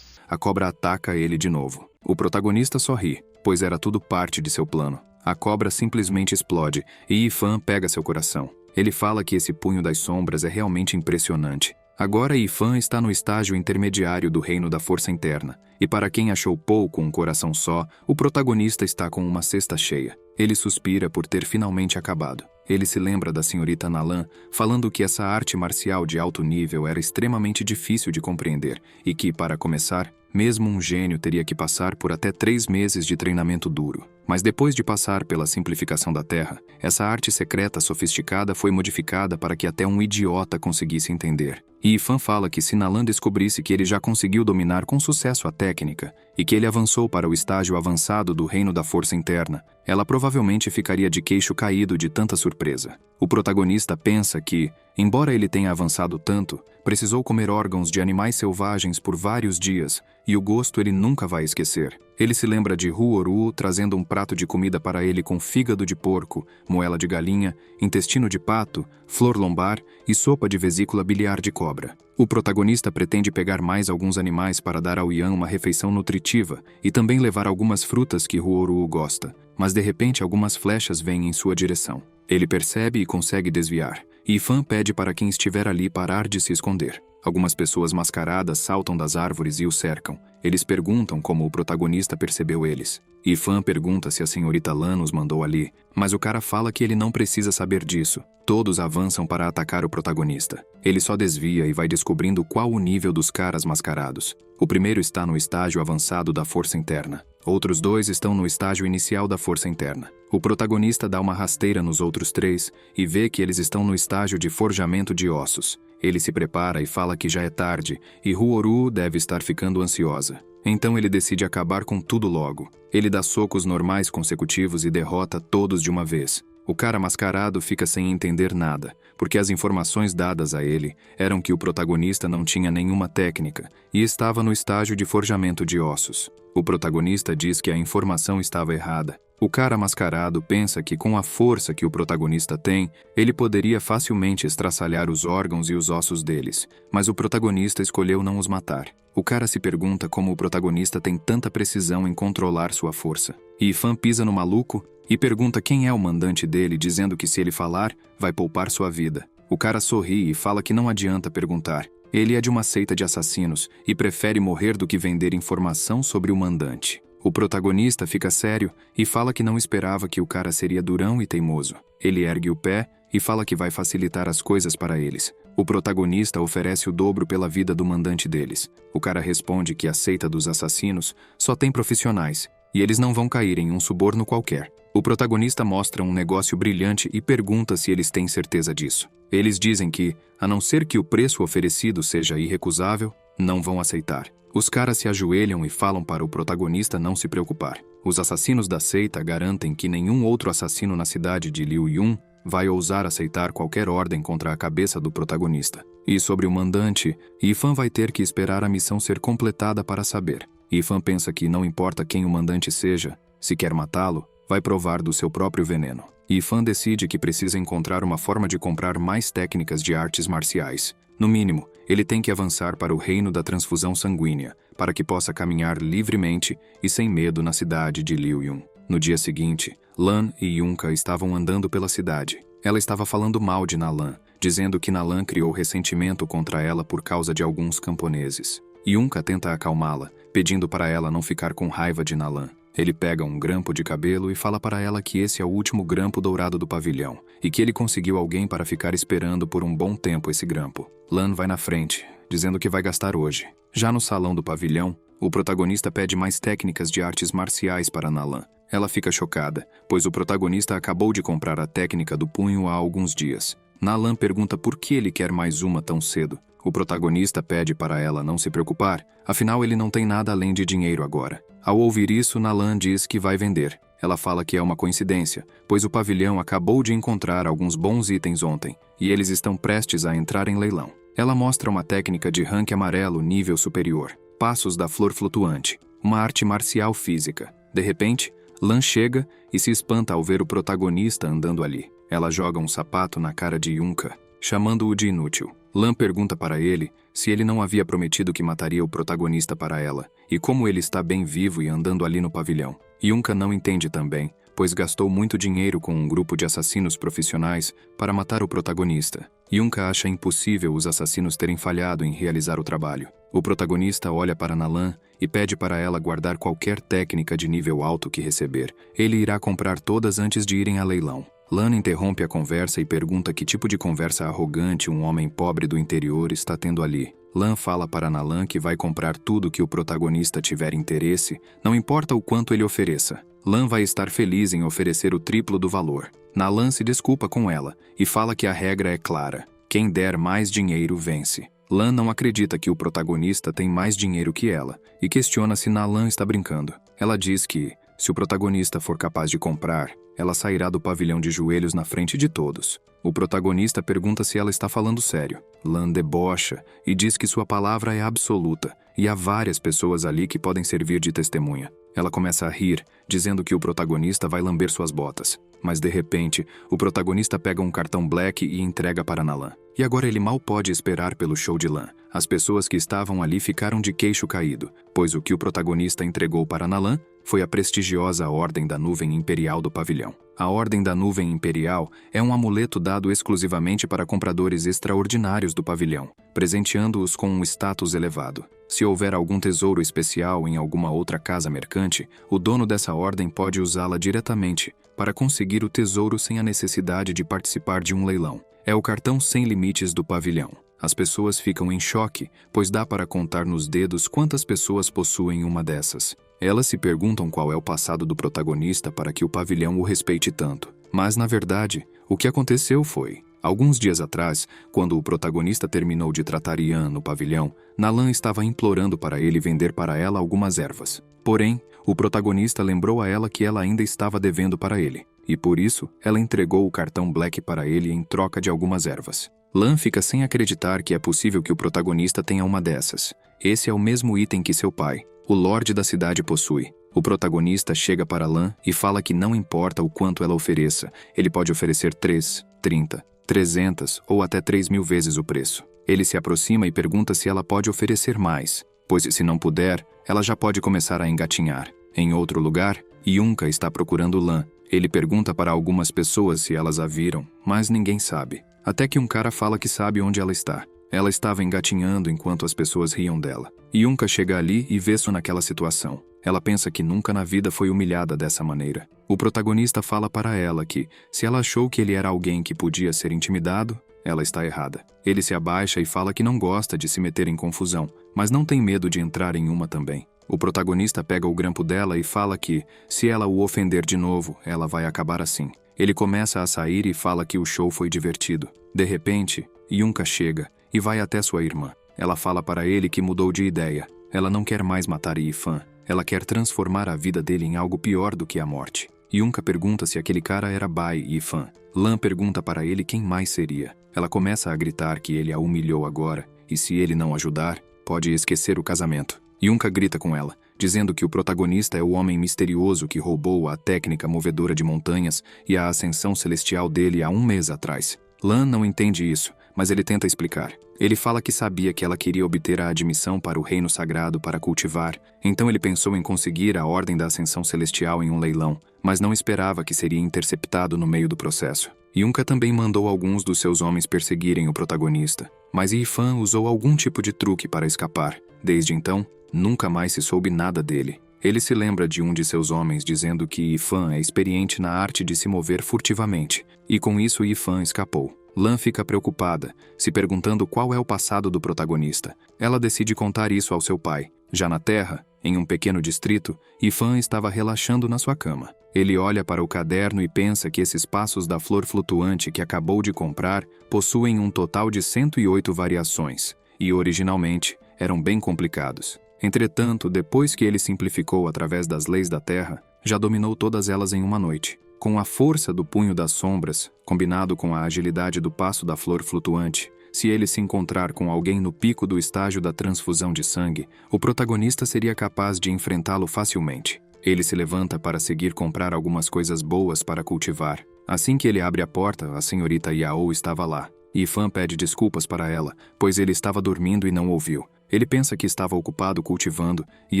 a cobra ataca ele de novo. O protagonista sorri, pois era tudo parte de seu plano. A cobra simplesmente explode e Yifan pega seu coração. Ele fala que esse punho das sombras é realmente impressionante. Agora Yifan está no estágio intermediário do reino da força interna, e para quem achou Paul com um coração só, o protagonista está com uma cesta cheia. Ele suspira por ter finalmente acabado. Ele se lembra da senhorita Nalan falando que essa arte marcial de alto nível era extremamente difícil de compreender e que, para começar, mesmo um gênio teria que passar por até 3 meses de treinamento duro. Mas depois de passar pela simplificação da Terra, essa arte secreta sofisticada foi modificada para que até um idiota conseguisse entender. E Yifan fala que se Nalan descobrisse que ele já conseguiu dominar com sucesso a técnica e que ele avançou para o estágio avançado do reino da força interna, ela provavelmente ficaria de queixo caído de tanta surpresa. O protagonista pensa que, embora ele tenha avançado tanto, precisou comer órgãos de animais selvagens por vários dias, e o gosto ele nunca vai esquecer. Ele se lembra de Huoru trazendo um prato de comida para ele com fígado de porco, moela de galinha, intestino de pato, flor lombar e sopa de vesícula biliar de cobra. O protagonista pretende pegar mais alguns animais para dar ao Yan uma refeição nutritiva e também levar algumas frutas que Huoru gosta, mas de repente algumas flechas vêm em sua direção. Ele percebe e consegue desviar. Yifan pede para quem estiver ali parar de se esconder. Algumas pessoas mascaradas saltam das árvores e o cercam. Eles perguntam como o protagonista percebeu eles. Yifan pergunta se a senhorita Lan os mandou ali, mas o cara fala que ele não precisa saber disso. Todos avançam para atacar o protagonista. Ele só desvia e vai descobrindo qual o nível dos caras mascarados. O primeiro está no estágio avançado da força interna. Outros 2 estão no estágio inicial da força interna. O protagonista dá uma rasteira nos outros 3 e vê que eles estão no estágio de forjamento de ossos. Ele se prepara e fala que já é tarde, e Huoru deve estar ficando ansiosa. Então ele decide acabar com tudo logo. Ele dá socos normais consecutivos e derrota todos de uma vez. O cara mascarado fica sem entender nada, porque as informações dadas a ele eram que o protagonista não tinha nenhuma técnica e estava no estágio de forjamento de ossos. O protagonista diz que a informação estava errada. O cara mascarado pensa que com a força que o protagonista tem, ele poderia facilmente estraçalhar os órgãos e os ossos deles, mas o protagonista escolheu não os matar. O cara se pergunta como o protagonista tem tanta precisão em controlar sua força. Yifan pisa no maluco e pergunta quem é o mandante dele, dizendo que se ele falar, vai poupar sua vida. O cara sorri e fala que não adianta perguntar. Ele é de uma seita de assassinos e prefere morrer do que vender informação sobre o mandante. O protagonista fica sério e fala que não esperava que o cara seria durão e teimoso. Ele ergue o pé e fala que vai facilitar as coisas para eles. O protagonista oferece o dobro pela vida do mandante deles. O cara responde que a seita dos assassinos só tem profissionais e eles não vão cair em um suborno qualquer. O protagonista mostra um negócio brilhante e pergunta se eles têm certeza disso. Eles dizem que, a não ser que o preço oferecido seja irrecusável, não vão aceitar. Os caras se ajoelham e falam para o protagonista não se preocupar. Os assassinos da seita garantem que nenhum outro assassino na cidade de Liuyun vai ousar aceitar qualquer ordem contra a cabeça do protagonista. E sobre o mandante, Yifan vai ter que esperar a missão ser completada para saber. Yifan pensa que não importa quem o mandante seja, se quer matá-lo, vai provar do seu próprio veneno. Yifan decide que precisa encontrar uma forma de comprar mais técnicas de artes marciais. No mínimo, ele tem que avançar para o reino da transfusão sanguínea, para que possa caminhar livremente e sem medo na cidade de Liuyun. No dia seguinte, Lan e Yunka estavam andando pela cidade. Ela estava falando mal de Nalan, dizendo que Nalan criou ressentimento contra ela por causa de alguns camponeses. Yunka tenta acalmá-la, pedindo para ela não ficar com raiva de Nalan. Ele pega um grampo de cabelo e fala para ela que esse é o último grampo dourado do pavilhão e que ele conseguiu alguém para ficar esperando por um bom tempo esse grampo. Lan vai na frente, dizendo que vai gastar hoje. Já no salão do pavilhão, o protagonista pede mais técnicas de artes marciais para Nalan. Ela fica chocada, pois o protagonista acabou de comprar a técnica do punho há alguns dias. Nalan pergunta por que ele quer mais uma tão cedo. O protagonista pede para ela não se preocupar, afinal ele não tem nada além de dinheiro agora. Ao ouvir isso, Nalan diz que vai vender. Ela fala que é uma coincidência, pois o pavilhão acabou de encontrar alguns bons itens ontem, e eles estão prestes a entrar em leilão. Ela mostra uma técnica de rank amarelo nível superior, passos da flor flutuante, uma arte marcial física. De repente, Lan chega e se espanta ao ver o protagonista andando ali. Ela joga um sapato na cara de Yunka, chamando-o de inútil. Lan pergunta para ele se ele não havia prometido que mataria o protagonista para ela, e como ele está bem vivo e andando ali no pavilhão. Yunka não entende também, pois gastou muito dinheiro com um grupo de assassinos profissionais para matar o protagonista. Yunka acha impossível os assassinos terem falhado em realizar o trabalho. O protagonista olha para Nalan e pede para ela guardar qualquer técnica de nível alto que receber. Ele irá comprar todas antes de irem a leilão. Lan interrompe a conversa e pergunta que tipo de conversa arrogante um homem pobre do interior está tendo ali. Lan fala para Nalan que vai comprar tudo que o protagonista tiver interesse, não importa o quanto ele ofereça. Lan vai estar feliz em oferecer o triplo do valor. Nalan se desculpa com ela e fala que a regra é clara: quem der mais dinheiro vence. Lan não acredita que o protagonista tem mais dinheiro que ela e questiona se Nalan está brincando. Ela diz que, se o protagonista for capaz de comprar, ela sairá do pavilhão de joelhos na frente de todos. O protagonista pergunta se ela está falando sério. Lan debocha e diz que sua palavra é absoluta e há várias pessoas ali que podem servir de testemunha. Ela começa a rir, dizendo que o protagonista vai lamber suas botas. Mas de repente, o protagonista pega um cartão Black e entrega para Nalan. E agora ele mal pode esperar pelo show de Lan. As pessoas que estavam ali ficaram de queixo caído, pois o que o protagonista entregou para Nalan foi a prestigiosa Ordem da Nuvem Imperial do pavilhão. A Ordem da Nuvem Imperial é um amuleto dado exclusivamente para compradores extraordinários do pavilhão, presenteando-os com um status elevado. Se houver algum tesouro especial em alguma outra casa mercante, o dono dessa ordem pode usá-la diretamente para conseguir o tesouro sem a necessidade de participar de um leilão. É o cartão sem limites do pavilhão. As pessoas ficam em choque, pois dá para contar nos dedos quantas pessoas possuem uma dessas. Elas se perguntam qual é o passado do protagonista para que o pavilhão o respeite tanto. Mas, na verdade, o que aconteceu foi: alguns dias atrás, quando o protagonista terminou de tratar Ian no pavilhão, Nalan estava implorando para ele vender para ela algumas ervas. Porém, o protagonista lembrou a ela que ela ainda estava devendo para ele, e por isso, ela entregou o cartão Black para ele em troca de algumas ervas. Lan fica sem acreditar que é possível que o protagonista tenha uma dessas. Esse é o mesmo item que seu pai, o Lorde da cidade, possui. O protagonista chega para Lan e fala que não importa o quanto ela ofereça, ele pode oferecer 3, 30, 300 ou até 3.000 vezes o preço. Ele se aproxima e pergunta se ela pode oferecer mais, pois se não puder, ela já pode começar a engatinhar. Em outro lugar, Yunka está procurando Lan. Ele pergunta para algumas pessoas se elas a viram, mas ninguém sabe. Até que um cara fala que sabe onde ela está. Ela estava engatinhando enquanto as pessoas riam dela. Yunka chega ali e vê-se naquela situação. Ela pensa que nunca na vida foi humilhada dessa maneira. O protagonista fala para ela que, se ela achou que ele era alguém que podia ser intimidado, ela está errada. Ele se abaixa e fala que não gosta de se meter em confusão, mas não tem medo de entrar em uma também. O protagonista pega o grampo dela e fala que, se ela o ofender de novo, ela vai acabar assim. Ele começa a sair e fala que o show foi divertido. De repente, Yunka chega e vai até sua irmã. Ela fala para ele que mudou de ideia. Ela não quer mais matar Yifan. Ela quer transformar a vida dele em algo pior do que a morte. Yunka pergunta se aquele cara era Bai Yifan. Lan pergunta para ele quem mais seria. Ela começa a gritar que ele a humilhou agora, e se ele não ajudar, pode esquecer o casamento. Yunka grita com ela, dizendo que o protagonista é o homem misterioso que roubou a técnica movedora de montanhas e a ascensão celestial dele há um mês atrás. Lan não entende isso, mas ele tenta explicar. Ele fala que sabia que ela queria obter a admissão para o reino sagrado para cultivar, então ele pensou em conseguir a ordem da ascensão celestial em um leilão, mas não esperava que seria interceptado no meio do processo. Yunka também mandou alguns dos seus homens perseguirem o protagonista, mas Yifan usou algum tipo de truque para escapar. Desde então, nunca mais se soube nada dele. Ele se lembra de um de seus homens dizendo que Yifan é experiente na arte de se mover furtivamente, e com isso Yifan escapou. Lan fica preocupada, se perguntando qual é o passado do protagonista. Ela decide contar isso ao seu pai. Já na Terra, em um pequeno distrito, Yifan estava relaxando na sua cama. Ele olha para o caderno e pensa que esses passos da flor flutuante que acabou de comprar possuem um total de 108 variações, e originalmente eram bem complicados. Entretanto, depois que ele simplificou através das leis da Terra, já dominou todas elas em uma noite. Com a força do punho das sombras, combinado com a agilidade do passo da flor flutuante, se ele se encontrar com alguém no pico do estágio da transfusão de sangue, o protagonista seria capaz de enfrentá-lo facilmente. Ele se levanta para seguir comprar algumas coisas boas para cultivar. Assim que ele abre a porta, a senhorita Yao estava lá. Yifan pede desculpas para ela, pois ele estava dormindo e não ouviu. Ele pensa que estava ocupado cultivando e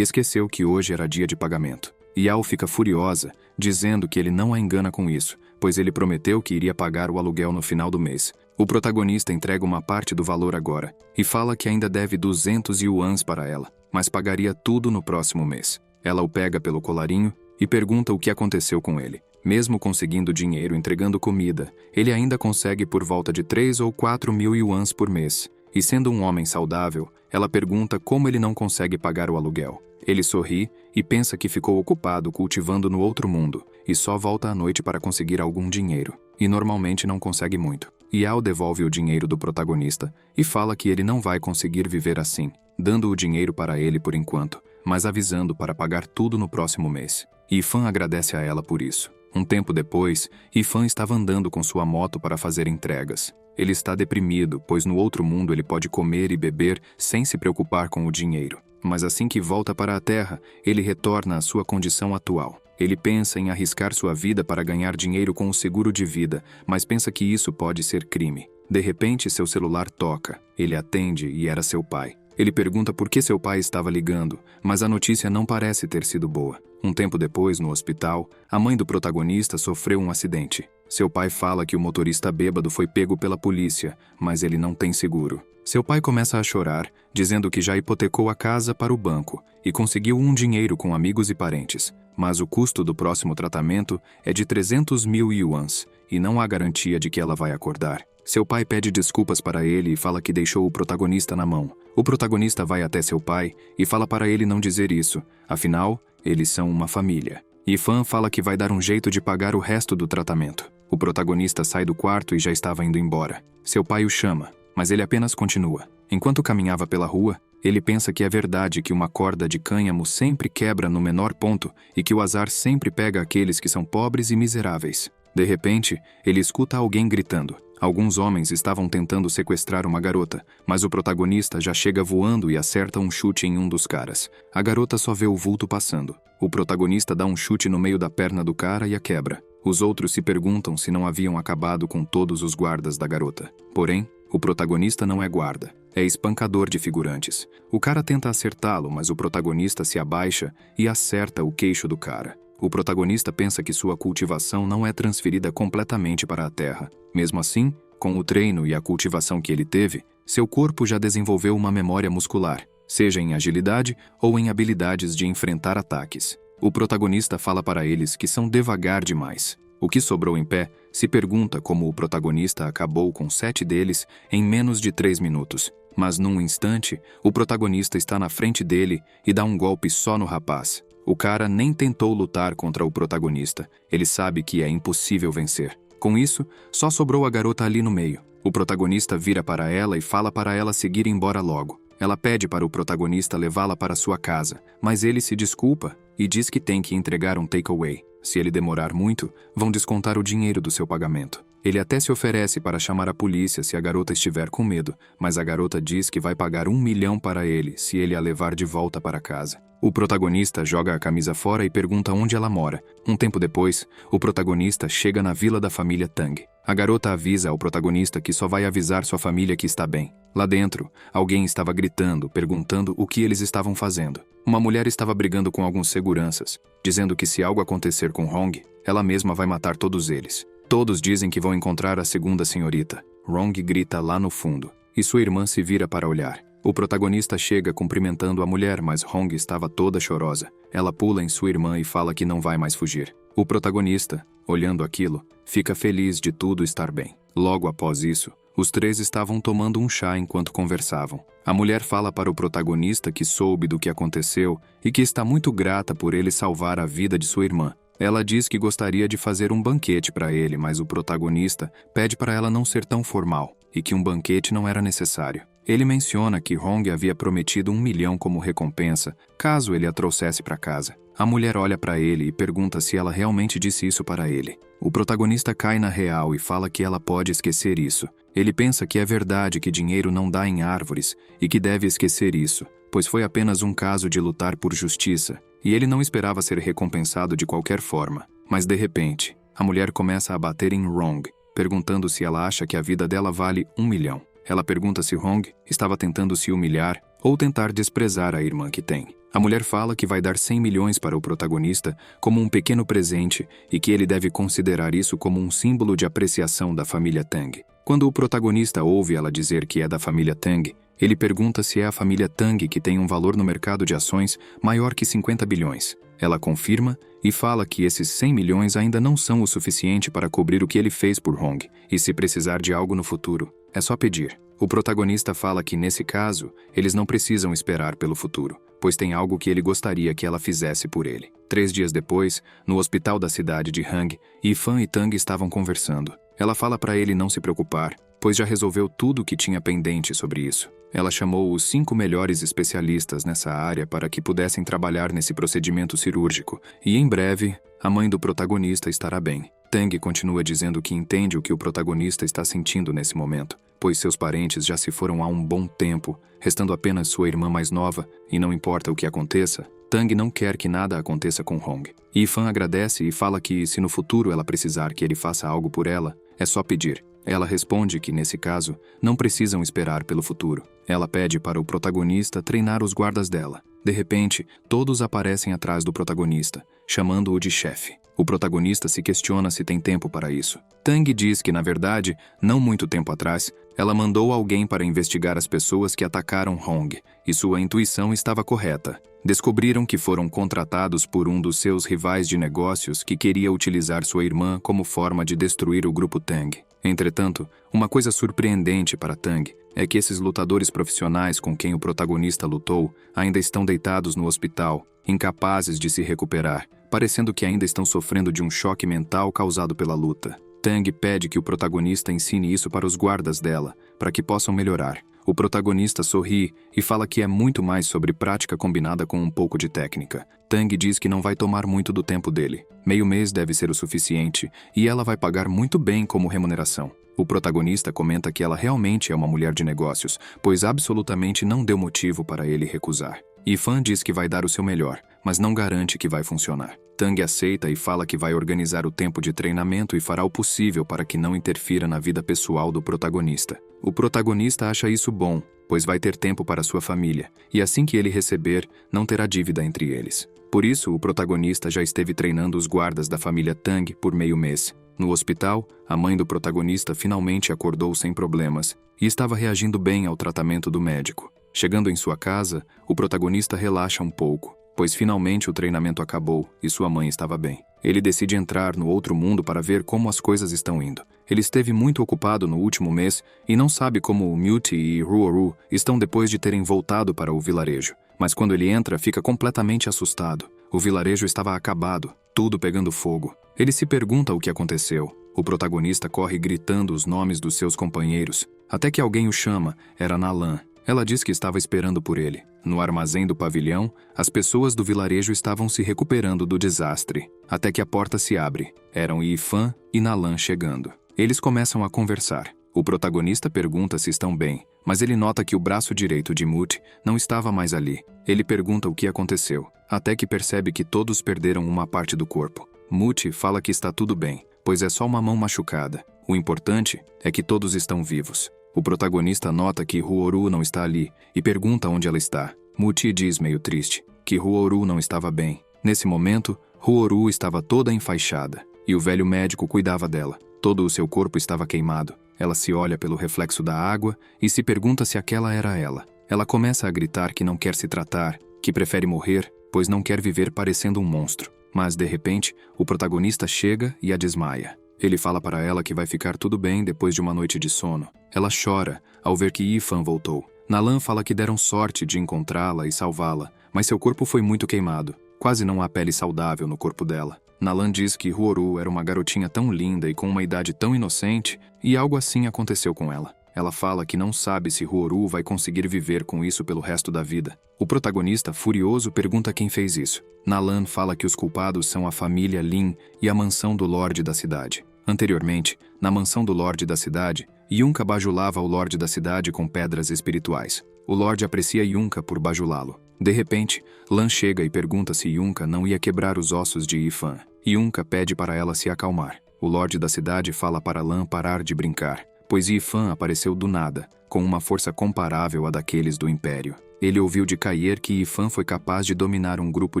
esqueceu que hoje era dia de pagamento. Yao fica furiosa, dizendo que ele não a engana com isso, pois ele prometeu que iria pagar o aluguel no final do mês. O protagonista entrega uma parte do valor agora e fala que ainda deve 200 yuans para ela, mas pagaria tudo no próximo mês. Ela o pega pelo colarinho e pergunta o que aconteceu com ele. Mesmo conseguindo dinheiro entregando comida, ele ainda consegue por volta de 3 ou 4 mil yuans por mês. E sendo um homem saudável, ela pergunta como ele não consegue pagar o aluguel. Ele sorri e pensa que ficou ocupado cultivando no outro mundo e só volta à noite para conseguir algum dinheiro. E normalmente não consegue muito. Yao devolve o dinheiro do protagonista e fala que ele não vai conseguir viver assim, dando o dinheiro para ele por enquanto, mas avisando para pagar tudo no próximo mês. Yifan agradece a ela por isso. Um tempo depois, Yifan estava andando com sua moto para fazer entregas. Ele está deprimido, pois no outro mundo ele pode comer e beber sem se preocupar com o dinheiro. Mas assim que volta para a Terra, ele retorna à sua condição atual. Ele pensa em arriscar sua vida para ganhar dinheiro com o seguro de vida, mas pensa que isso pode ser crime. De repente, seu celular toca. Ele atende e era seu pai. Ele pergunta por que seu pai estava ligando, mas a notícia não parece ter sido boa. Um tempo depois, no hospital, a mãe do protagonista sofreu um acidente. Seu pai fala que o motorista bêbado foi pego pela polícia, mas ele não tem seguro. Seu pai começa a chorar, dizendo que já hipotecou a casa para o banco e conseguiu um dinheiro com amigos e parentes. Mas o custo do próximo tratamento é de 300 mil yuans e não há garantia de que ela vai acordar. Seu pai pede desculpas para ele e fala que deixou o protagonista na mão. O protagonista vai até seu pai e fala para ele não dizer isso, afinal, eles são uma família. Yifan fala que vai dar um jeito de pagar o resto do tratamento. O protagonista sai do quarto e já estava indo embora. Seu pai o chama, mas ele apenas continua. Enquanto caminhava pela rua, ele pensa que é verdade que uma corda de cânhamo sempre quebra no menor ponto e que o azar sempre pega aqueles que são pobres e miseráveis. De repente, ele escuta alguém gritando. Alguns homens estavam tentando sequestrar uma garota, mas o protagonista já chega voando e acerta um chute em um dos caras. A garota só vê o vulto passando. O protagonista dá um chute no meio da perna do cara e a quebra. Os outros se perguntam se não haviam acabado com todos os guardas da garota. Porém, o protagonista não é guarda, é espancador de figurantes. O cara tenta acertá-lo, mas o protagonista se abaixa e acerta o queixo do cara. O protagonista pensa que sua cultivação não é transferida completamente para a Terra. Mesmo assim, com o treino e a cultivação que ele teve, seu corpo já desenvolveu uma memória muscular, seja em agilidade ou em habilidades de enfrentar ataques. O protagonista fala para eles que são devagar demais. O que sobrou em pé se pergunta como o protagonista acabou com 7 deles em menos de 3 minutos. Mas num instante, o protagonista está na frente dele e dá um golpe só no rapaz. O cara nem tentou lutar contra o protagonista. Ele sabe que é impossível vencer. Com isso, só sobrou a garota ali no meio. O protagonista vira para ela e fala para ela seguir embora logo. Ela pede para o protagonista levá-la para sua casa, mas ele se desculpa e diz que tem que entregar um takeaway. Se ele demorar muito, vão descontar o dinheiro do seu pagamento. Ele até se oferece para chamar a polícia se a garota estiver com medo, mas a garota diz que vai pagar 1 milhão para ele se ele a levar de volta para casa. O protagonista joga a camisa fora e pergunta onde ela mora. Um tempo depois, o protagonista chega na vila da família Tang. A garota avisa ao protagonista que só vai avisar sua família que está bem. Lá dentro, alguém estava gritando, perguntando o que eles estavam fazendo. Uma mulher estava brigando com alguns seguranças, dizendo que se algo acontecer com Rong, ela mesma vai matar todos eles. Todos dizem que vão encontrar a segunda senhorita. Rong grita lá no fundo, e sua irmã se vira para olhar. O protagonista chega cumprimentando a mulher, mas Rong estava toda chorosa. Ela pula em sua irmã e fala que não vai mais fugir. O protagonista, olhando aquilo, fica feliz de tudo estar bem. Logo após isso, os 3 estavam tomando um chá enquanto conversavam. A mulher fala para o protagonista que soube do que aconteceu e que está muito grata por ele salvar a vida de sua irmã. Ela diz que gostaria de fazer um banquete para ele, mas o protagonista pede para ela não ser tão formal e que um banquete não era necessário. Ele menciona que Rong havia prometido 1 milhão como recompensa, caso ele a trouxesse para casa. A mulher olha para ele e pergunta se ela realmente disse isso para ele. O protagonista cai na real e fala que ela pode esquecer isso. Ele pensa que é verdade que dinheiro não dá em árvores e que deve esquecer isso, pois foi apenas um caso de lutar por justiça, e ele não esperava ser recompensado de qualquer forma. Mas de repente, a mulher começa a bater em Rong. perguntando se ela acha que a vida dela vale 1 milhão. Ela pergunta se Hong estava tentando se humilhar ou tentar desprezar a irmã que tem. A mulher fala que vai dar 100 milhões para o protagonista como um pequeno presente e que ele deve considerar isso como um símbolo de apreciação da família Tang. Quando o protagonista ouve ela dizer que é da família Tang, ele pergunta se é a família Tang que tem um valor no mercado de ações maior que 50 bilhões. Ela confirma e fala que esses 100 milhões ainda não são o suficiente para cobrir o que ele fez por Hong, e se precisar de algo no futuro, é só pedir. O protagonista fala que, nesse caso, eles não precisam esperar pelo futuro, pois tem algo que ele gostaria que ela fizesse por ele. 3 dias depois, no hospital da cidade de Hang, Yifan e Tang estavam conversando. Ela fala para ele não se preocupar, pois já resolveu tudo o que tinha pendente sobre isso. Ela chamou os 5 melhores especialistas nessa área para que pudessem trabalhar nesse procedimento cirúrgico, e em breve, a mãe do protagonista estará bem. Tang continua dizendo que entende o que o protagonista está sentindo nesse momento, pois seus parentes já se foram há um bom tempo, restando apenas sua irmã mais nova, e não importa o que aconteça, Tang não quer que nada aconteça com Hong. Yifan agradece e fala que, se no futuro ela precisar que ele faça algo por ela, é só pedir. Ela responde que, nesse caso, não precisam esperar pelo futuro. Ela pede para o protagonista treinar os guardas dela. De repente, todos aparecem atrás do protagonista, chamando-o de chefe. O protagonista se questiona se tem tempo para isso. Tang diz que, na verdade, não muito tempo atrás, ela mandou alguém para investigar as pessoas que atacaram Hong, e sua intuição estava correta. Descobriram que foram contratados por um dos seus rivais de negócios que queria utilizar sua irmã como forma de destruir o grupo Tang. Entretanto, uma coisa surpreendente para Tang é que esses lutadores profissionais com quem o protagonista lutou ainda estão deitados no hospital, incapazes de se recuperar, parecendo que ainda estão sofrendo de um choque mental causado pela luta. Tang pede que o protagonista ensine isso para os guardas dela, para que possam melhorar. O protagonista sorri e fala que é muito mais sobre prática combinada com um pouco de técnica. Tang diz que não vai tomar muito do tempo dele. Meio mês deve ser o suficiente, e ela vai pagar muito bem como remuneração. O protagonista comenta que ela realmente é uma mulher de negócios, pois absolutamente não deu motivo para ele recusar. Yifan diz que vai dar o seu melhor, mas não garante que vai funcionar. Tang aceita e fala que vai organizar o tempo de treinamento e fará o possível para que não interfira na vida pessoal do protagonista. O protagonista acha isso bom, pois vai ter tempo para sua família, e assim que ele receber, não terá dívida entre eles. Por isso, o protagonista já esteve treinando os guardas da família Tang por meio mês. No hospital, a mãe do protagonista finalmente acordou sem problemas e estava reagindo bem ao tratamento do médico. Chegando em sua casa, o protagonista relaxa um pouco, pois finalmente o treinamento acabou e sua mãe estava bem. Ele decide entrar no outro mundo para ver como as coisas estão indo. Ele esteve muito ocupado no último mês e não sabe como o Muti e Ruoru estão depois de terem voltado para o vilarejo. Mas quando ele entra, fica completamente assustado. O vilarejo estava acabado, tudo pegando fogo. Ele se pergunta o que aconteceu. O protagonista corre gritando os nomes dos seus companheiros, até que alguém o chama. Era Nalan. Ela diz que estava esperando por ele. No armazém do pavilhão, as pessoas do vilarejo estavam se recuperando do desastre, até que a porta se abre. Eram Yifan e Nalan chegando. Eles começam a conversar. O protagonista pergunta se estão bem, mas ele nota que o braço direito de Muti não estava mais ali. Ele pergunta o que aconteceu, até que percebe que todos perderam uma parte do corpo. Muti fala que está tudo bem, pois é só uma mão machucada. O importante é que todos estão vivos. O protagonista nota que Ruoru não está ali e pergunta onde ela está. Muti diz meio triste que Ruoru não estava bem. Nesse momento, Ruoru estava toda enfaixada e o velho médico cuidava dela. Todo o seu corpo estava queimado. Ela se olha pelo reflexo da água e se pergunta se aquela era ela. Ela começa a gritar que não quer se tratar, que prefere morrer, pois não quer viver parecendo um monstro. Mas, de repente, o protagonista chega e a desmaia. Ele fala para ela que vai ficar tudo bem depois de uma noite de sono. Ela chora ao ver que Yifan voltou. Nalan fala que deram sorte de encontrá-la e salvá-la, mas seu corpo foi muito queimado. Quase não há pele saudável no corpo dela. Nalan diz que Ruoru era uma garotinha tão linda e com uma idade tão inocente, e algo assim aconteceu com ela. Ela fala que não sabe se Ruoru vai conseguir viver com isso pelo resto da vida. O protagonista, furioso, pergunta quem fez isso. Nalan fala que os culpados são a família Lin e a mansão do Lorde da cidade. Anteriormente, na mansão do Lorde da cidade, Yunka bajulava o Lorde da cidade com pedras espirituais. O Lorde aprecia Yunka por bajulá-lo. De repente, Lan chega e pergunta se Yunka não ia quebrar os ossos de Yifan. Yunka pede para ela se acalmar. O Lorde da cidade fala para Lan parar de brincar, pois Yifan apareceu do nada, com uma força comparável à daqueles do Império. Ele ouviu de Kair que Yifan foi capaz de dominar um grupo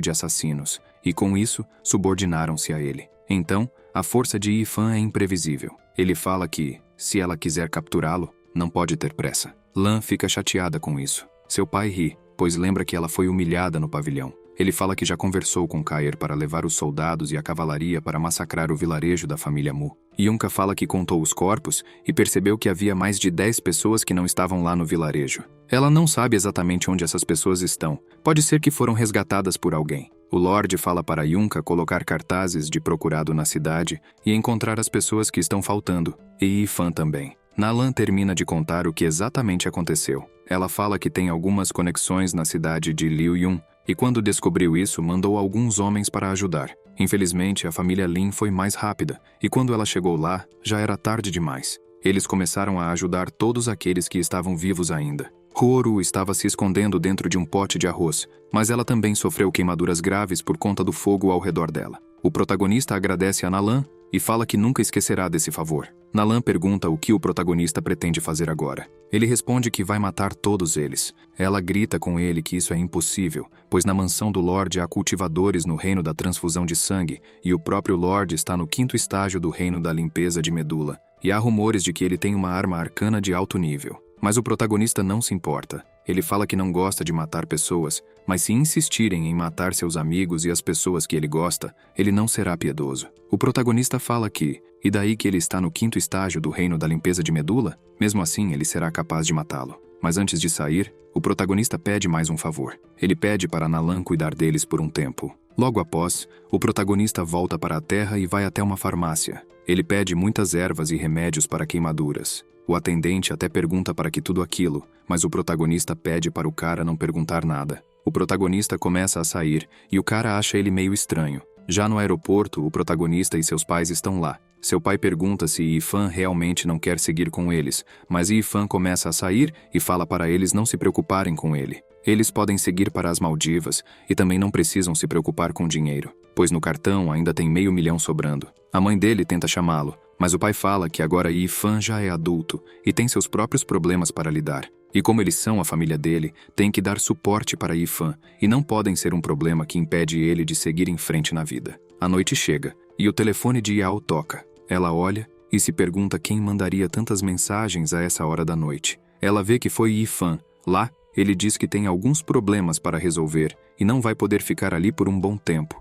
de assassinos, e com isso, subordinaram-se a ele. Então, a força de Yifan é imprevisível. Ele fala que, se ela quiser capturá-lo, não pode ter pressa. Lan fica chateada com isso. Seu pai ri, pois lembra que ela foi humilhada no pavilhão. Ele fala que já conversou com Kair para levar os soldados e a cavalaria para massacrar o vilarejo da família Mu. Yunka fala que contou os corpos e percebeu que havia mais de 10 pessoas que não estavam lá no vilarejo. Ela não sabe exatamente onde essas pessoas estão. Pode ser que foram resgatadas por alguém. O Lorde fala para Yunka colocar cartazes de procurado na cidade e encontrar as pessoas que estão faltando, e Yifan também. Nalan termina de contar o que exatamente aconteceu. Ela fala que tem algumas conexões na cidade de Liuyun, e quando descobriu isso, mandou alguns homens para ajudar. Infelizmente, a família Lin foi mais rápida, e quando ela chegou lá, já era tarde demais. Eles começaram a ajudar todos aqueles que estavam vivos ainda. Huoru estava se escondendo dentro de um pote de arroz, mas ela também sofreu queimaduras graves por conta do fogo ao redor dela. O protagonista agradece a Nalan e fala que nunca esquecerá desse favor. Nalan pergunta o que o protagonista pretende fazer agora. Ele responde que vai matar todos eles. Ela grita com ele que isso é impossível, pois na mansão do Lorde há cultivadores no reino da transfusão de sangue e o próprio Lorde está no 5º estágio do reino da limpeza de medula, e há rumores de que ele tem uma arma arcana de alto nível. Mas o protagonista não se importa. Ele fala que não gosta de matar pessoas, mas se insistirem em matar seus amigos e as pessoas que ele gosta, ele não será piedoso. O protagonista fala que, e daí que ele está no 5º estágio do reino da limpeza de medula, mesmo assim ele será capaz de matá-lo. Mas antes de sair, o protagonista pede mais um favor. Ele pede para Nalan cuidar deles por um tempo. Logo após, o protagonista volta para a Terra e vai até uma farmácia. Ele pede muitas ervas e remédios para queimaduras. O atendente até pergunta para que tudo aquilo, mas o protagonista pede para o cara não perguntar nada. O protagonista começa a sair e o cara acha ele meio estranho. Já no aeroporto, o protagonista e seus pais estão lá. Seu pai pergunta se Yifan realmente não quer seguir com eles, mas Yifan começa a sair e fala para eles não se preocuparem com ele. Eles podem seguir para as Maldivas e também não precisam se preocupar com dinheiro, pois no cartão ainda tem $500 mil sobrando. A mãe dele tenta chamá-lo, mas o pai fala que agora Yifan já é adulto e tem seus próprios problemas para lidar. E como eles são a família dele, tem que dar suporte para Yifan e não podem ser um problema que impede ele de seguir em frente na vida. A noite chega e o telefone de Yao toca. Ela olha e se pergunta quem mandaria tantas mensagens a essa hora da noite. Ela vê que foi Yifan. Lá, ele diz que tem alguns problemas para resolver e não vai poder ficar ali por um bom tempo.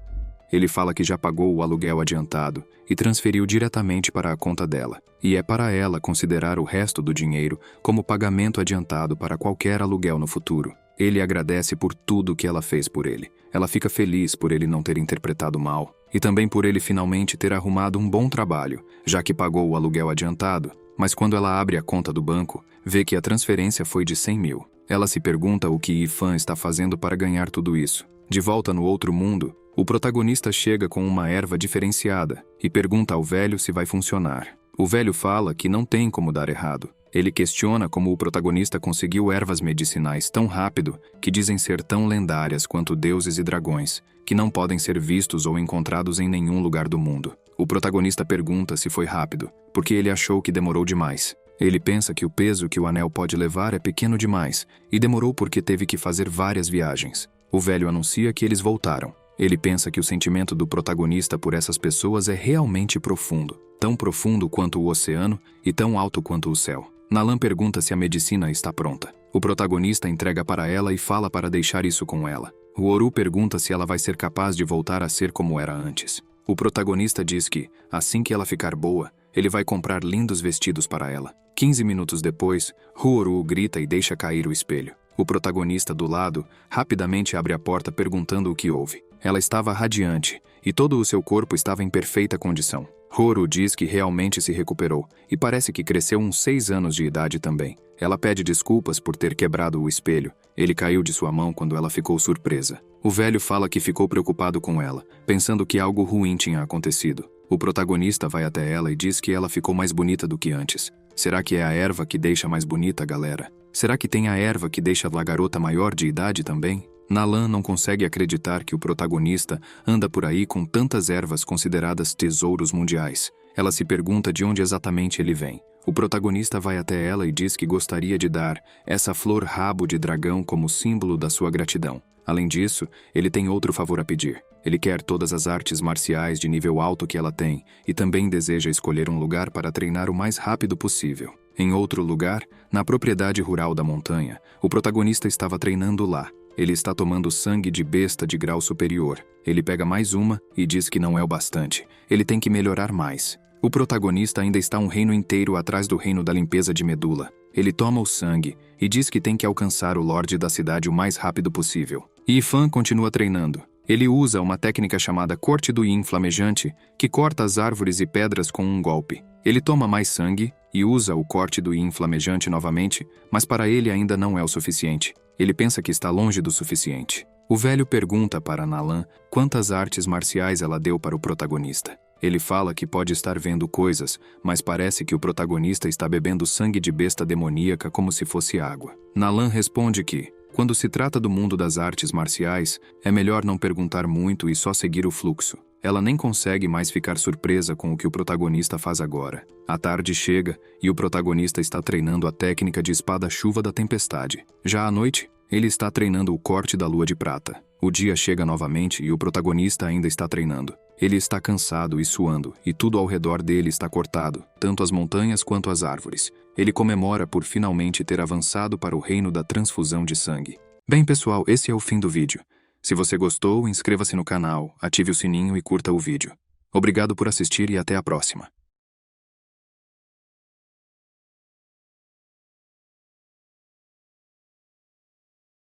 Ele fala que já pagou o aluguel adiantado e transferiu diretamente para a conta dela, e é para ela considerar o resto do dinheiro como pagamento adiantado para qualquer aluguel no futuro. Ele agradece por tudo que ela fez por ele. Ela fica feliz por ele não ter interpretado mal, e também por ele finalmente ter arrumado um bom trabalho, já que pagou o aluguel adiantado. Mas quando ela abre a conta do banco, vê que a transferência foi de 100 mil. Ela se pergunta o que Yifan está fazendo para ganhar tudo isso. De volta no outro mundo, o protagonista chega com uma erva diferenciada e pergunta ao velho se vai funcionar. O velho fala que não tem como dar errado. Ele questiona como o protagonista conseguiu ervas medicinais tão rápido que dizem ser tão lendárias quanto deuses e dragões, que não podem ser vistos ou encontrados em nenhum lugar do mundo. O protagonista pergunta se foi rápido, porque ele achou que demorou demais. Ele pensa que o peso que o anel pode levar é pequeno demais e demorou porque teve que fazer várias viagens. O velho anuncia que eles voltaram. Ele pensa que o sentimento do protagonista por essas pessoas é realmente profundo, tão profundo quanto o oceano e tão alto quanto o céu. Nalan pergunta se a medicina está pronta. O protagonista entrega para ela e fala para deixar isso com ela. Huoru pergunta se ela vai ser capaz de voltar a ser como era antes. O protagonista diz que, assim que ela ficar boa, ele vai comprar lindos vestidos para ela. 15 minutos depois, Huoru grita e deixa cair o espelho. O protagonista do lado rapidamente abre a porta perguntando o que houve. Ela estava radiante e todo o seu corpo estava em perfeita condição. Huoru diz que realmente se recuperou e parece que cresceu uns 6 anos de idade também. Ela pede desculpas por ter quebrado o espelho. Ele caiu de sua mão quando ela ficou surpresa. O velho fala que ficou preocupado com ela, pensando que algo ruim tinha acontecido. O protagonista vai até ela e diz que ela ficou mais bonita do que antes. Será que é a erva que deixa mais bonita, galera? Será que tem a erva que deixa a garota maior de idade também? Nalan não consegue acreditar que o protagonista anda por aí com tantas ervas consideradas tesouros mundiais. Ela se pergunta de onde exatamente ele vem. O protagonista vai até ela e diz que gostaria de dar essa flor rabo de dragão como símbolo da sua gratidão. Além disso, ele tem outro favor a pedir. Ele quer todas as artes marciais de nível alto que ela tem e também deseja escolher um lugar para treinar o mais rápido possível. Em outro lugar, na propriedade rural da montanha, o protagonista estava treinando lá. Ele está tomando sangue de besta de grau superior. Ele pega mais uma e diz que não é o bastante. Ele tem que melhorar mais. O protagonista ainda está um reino inteiro atrás do reino da limpeza de medula. Ele toma o sangue e diz que tem que alcançar o Lorde da cidade o mais rápido possível. E Ifan continua treinando. Ele usa uma técnica chamada Corte do Yin Flamejante, que corta as árvores e pedras com um golpe. Ele toma mais sangue e usa o Corte do Yin Flamejante novamente, mas para ele ainda não é o suficiente. Ele pensa que está longe do suficiente. O velho pergunta para Nalan quantas artes marciais ela deu para o protagonista. Ele fala que pode estar vendo coisas, mas parece que o protagonista está bebendo sangue de besta demoníaca como se fosse água. Nalan responde que, quando se trata do mundo das artes marciais, é melhor não perguntar muito e só seguir o fluxo. Ela nem consegue mais ficar surpresa com o que o protagonista faz agora. A tarde chega e o protagonista está treinando a técnica de espada-chuva da tempestade. Já à noite, ele está treinando o corte da lua de prata. O dia chega novamente e o protagonista ainda está treinando. Ele está cansado e suando, e tudo ao redor dele está cortado, tanto as montanhas quanto as árvores. Ele comemora por finalmente ter avançado para o reino da transfusão de sangue. Bem, pessoal, esse é o fim do vídeo. Se você gostou, inscreva-se no canal, ative o sininho e curta o vídeo. Obrigado por assistir e até a próxima.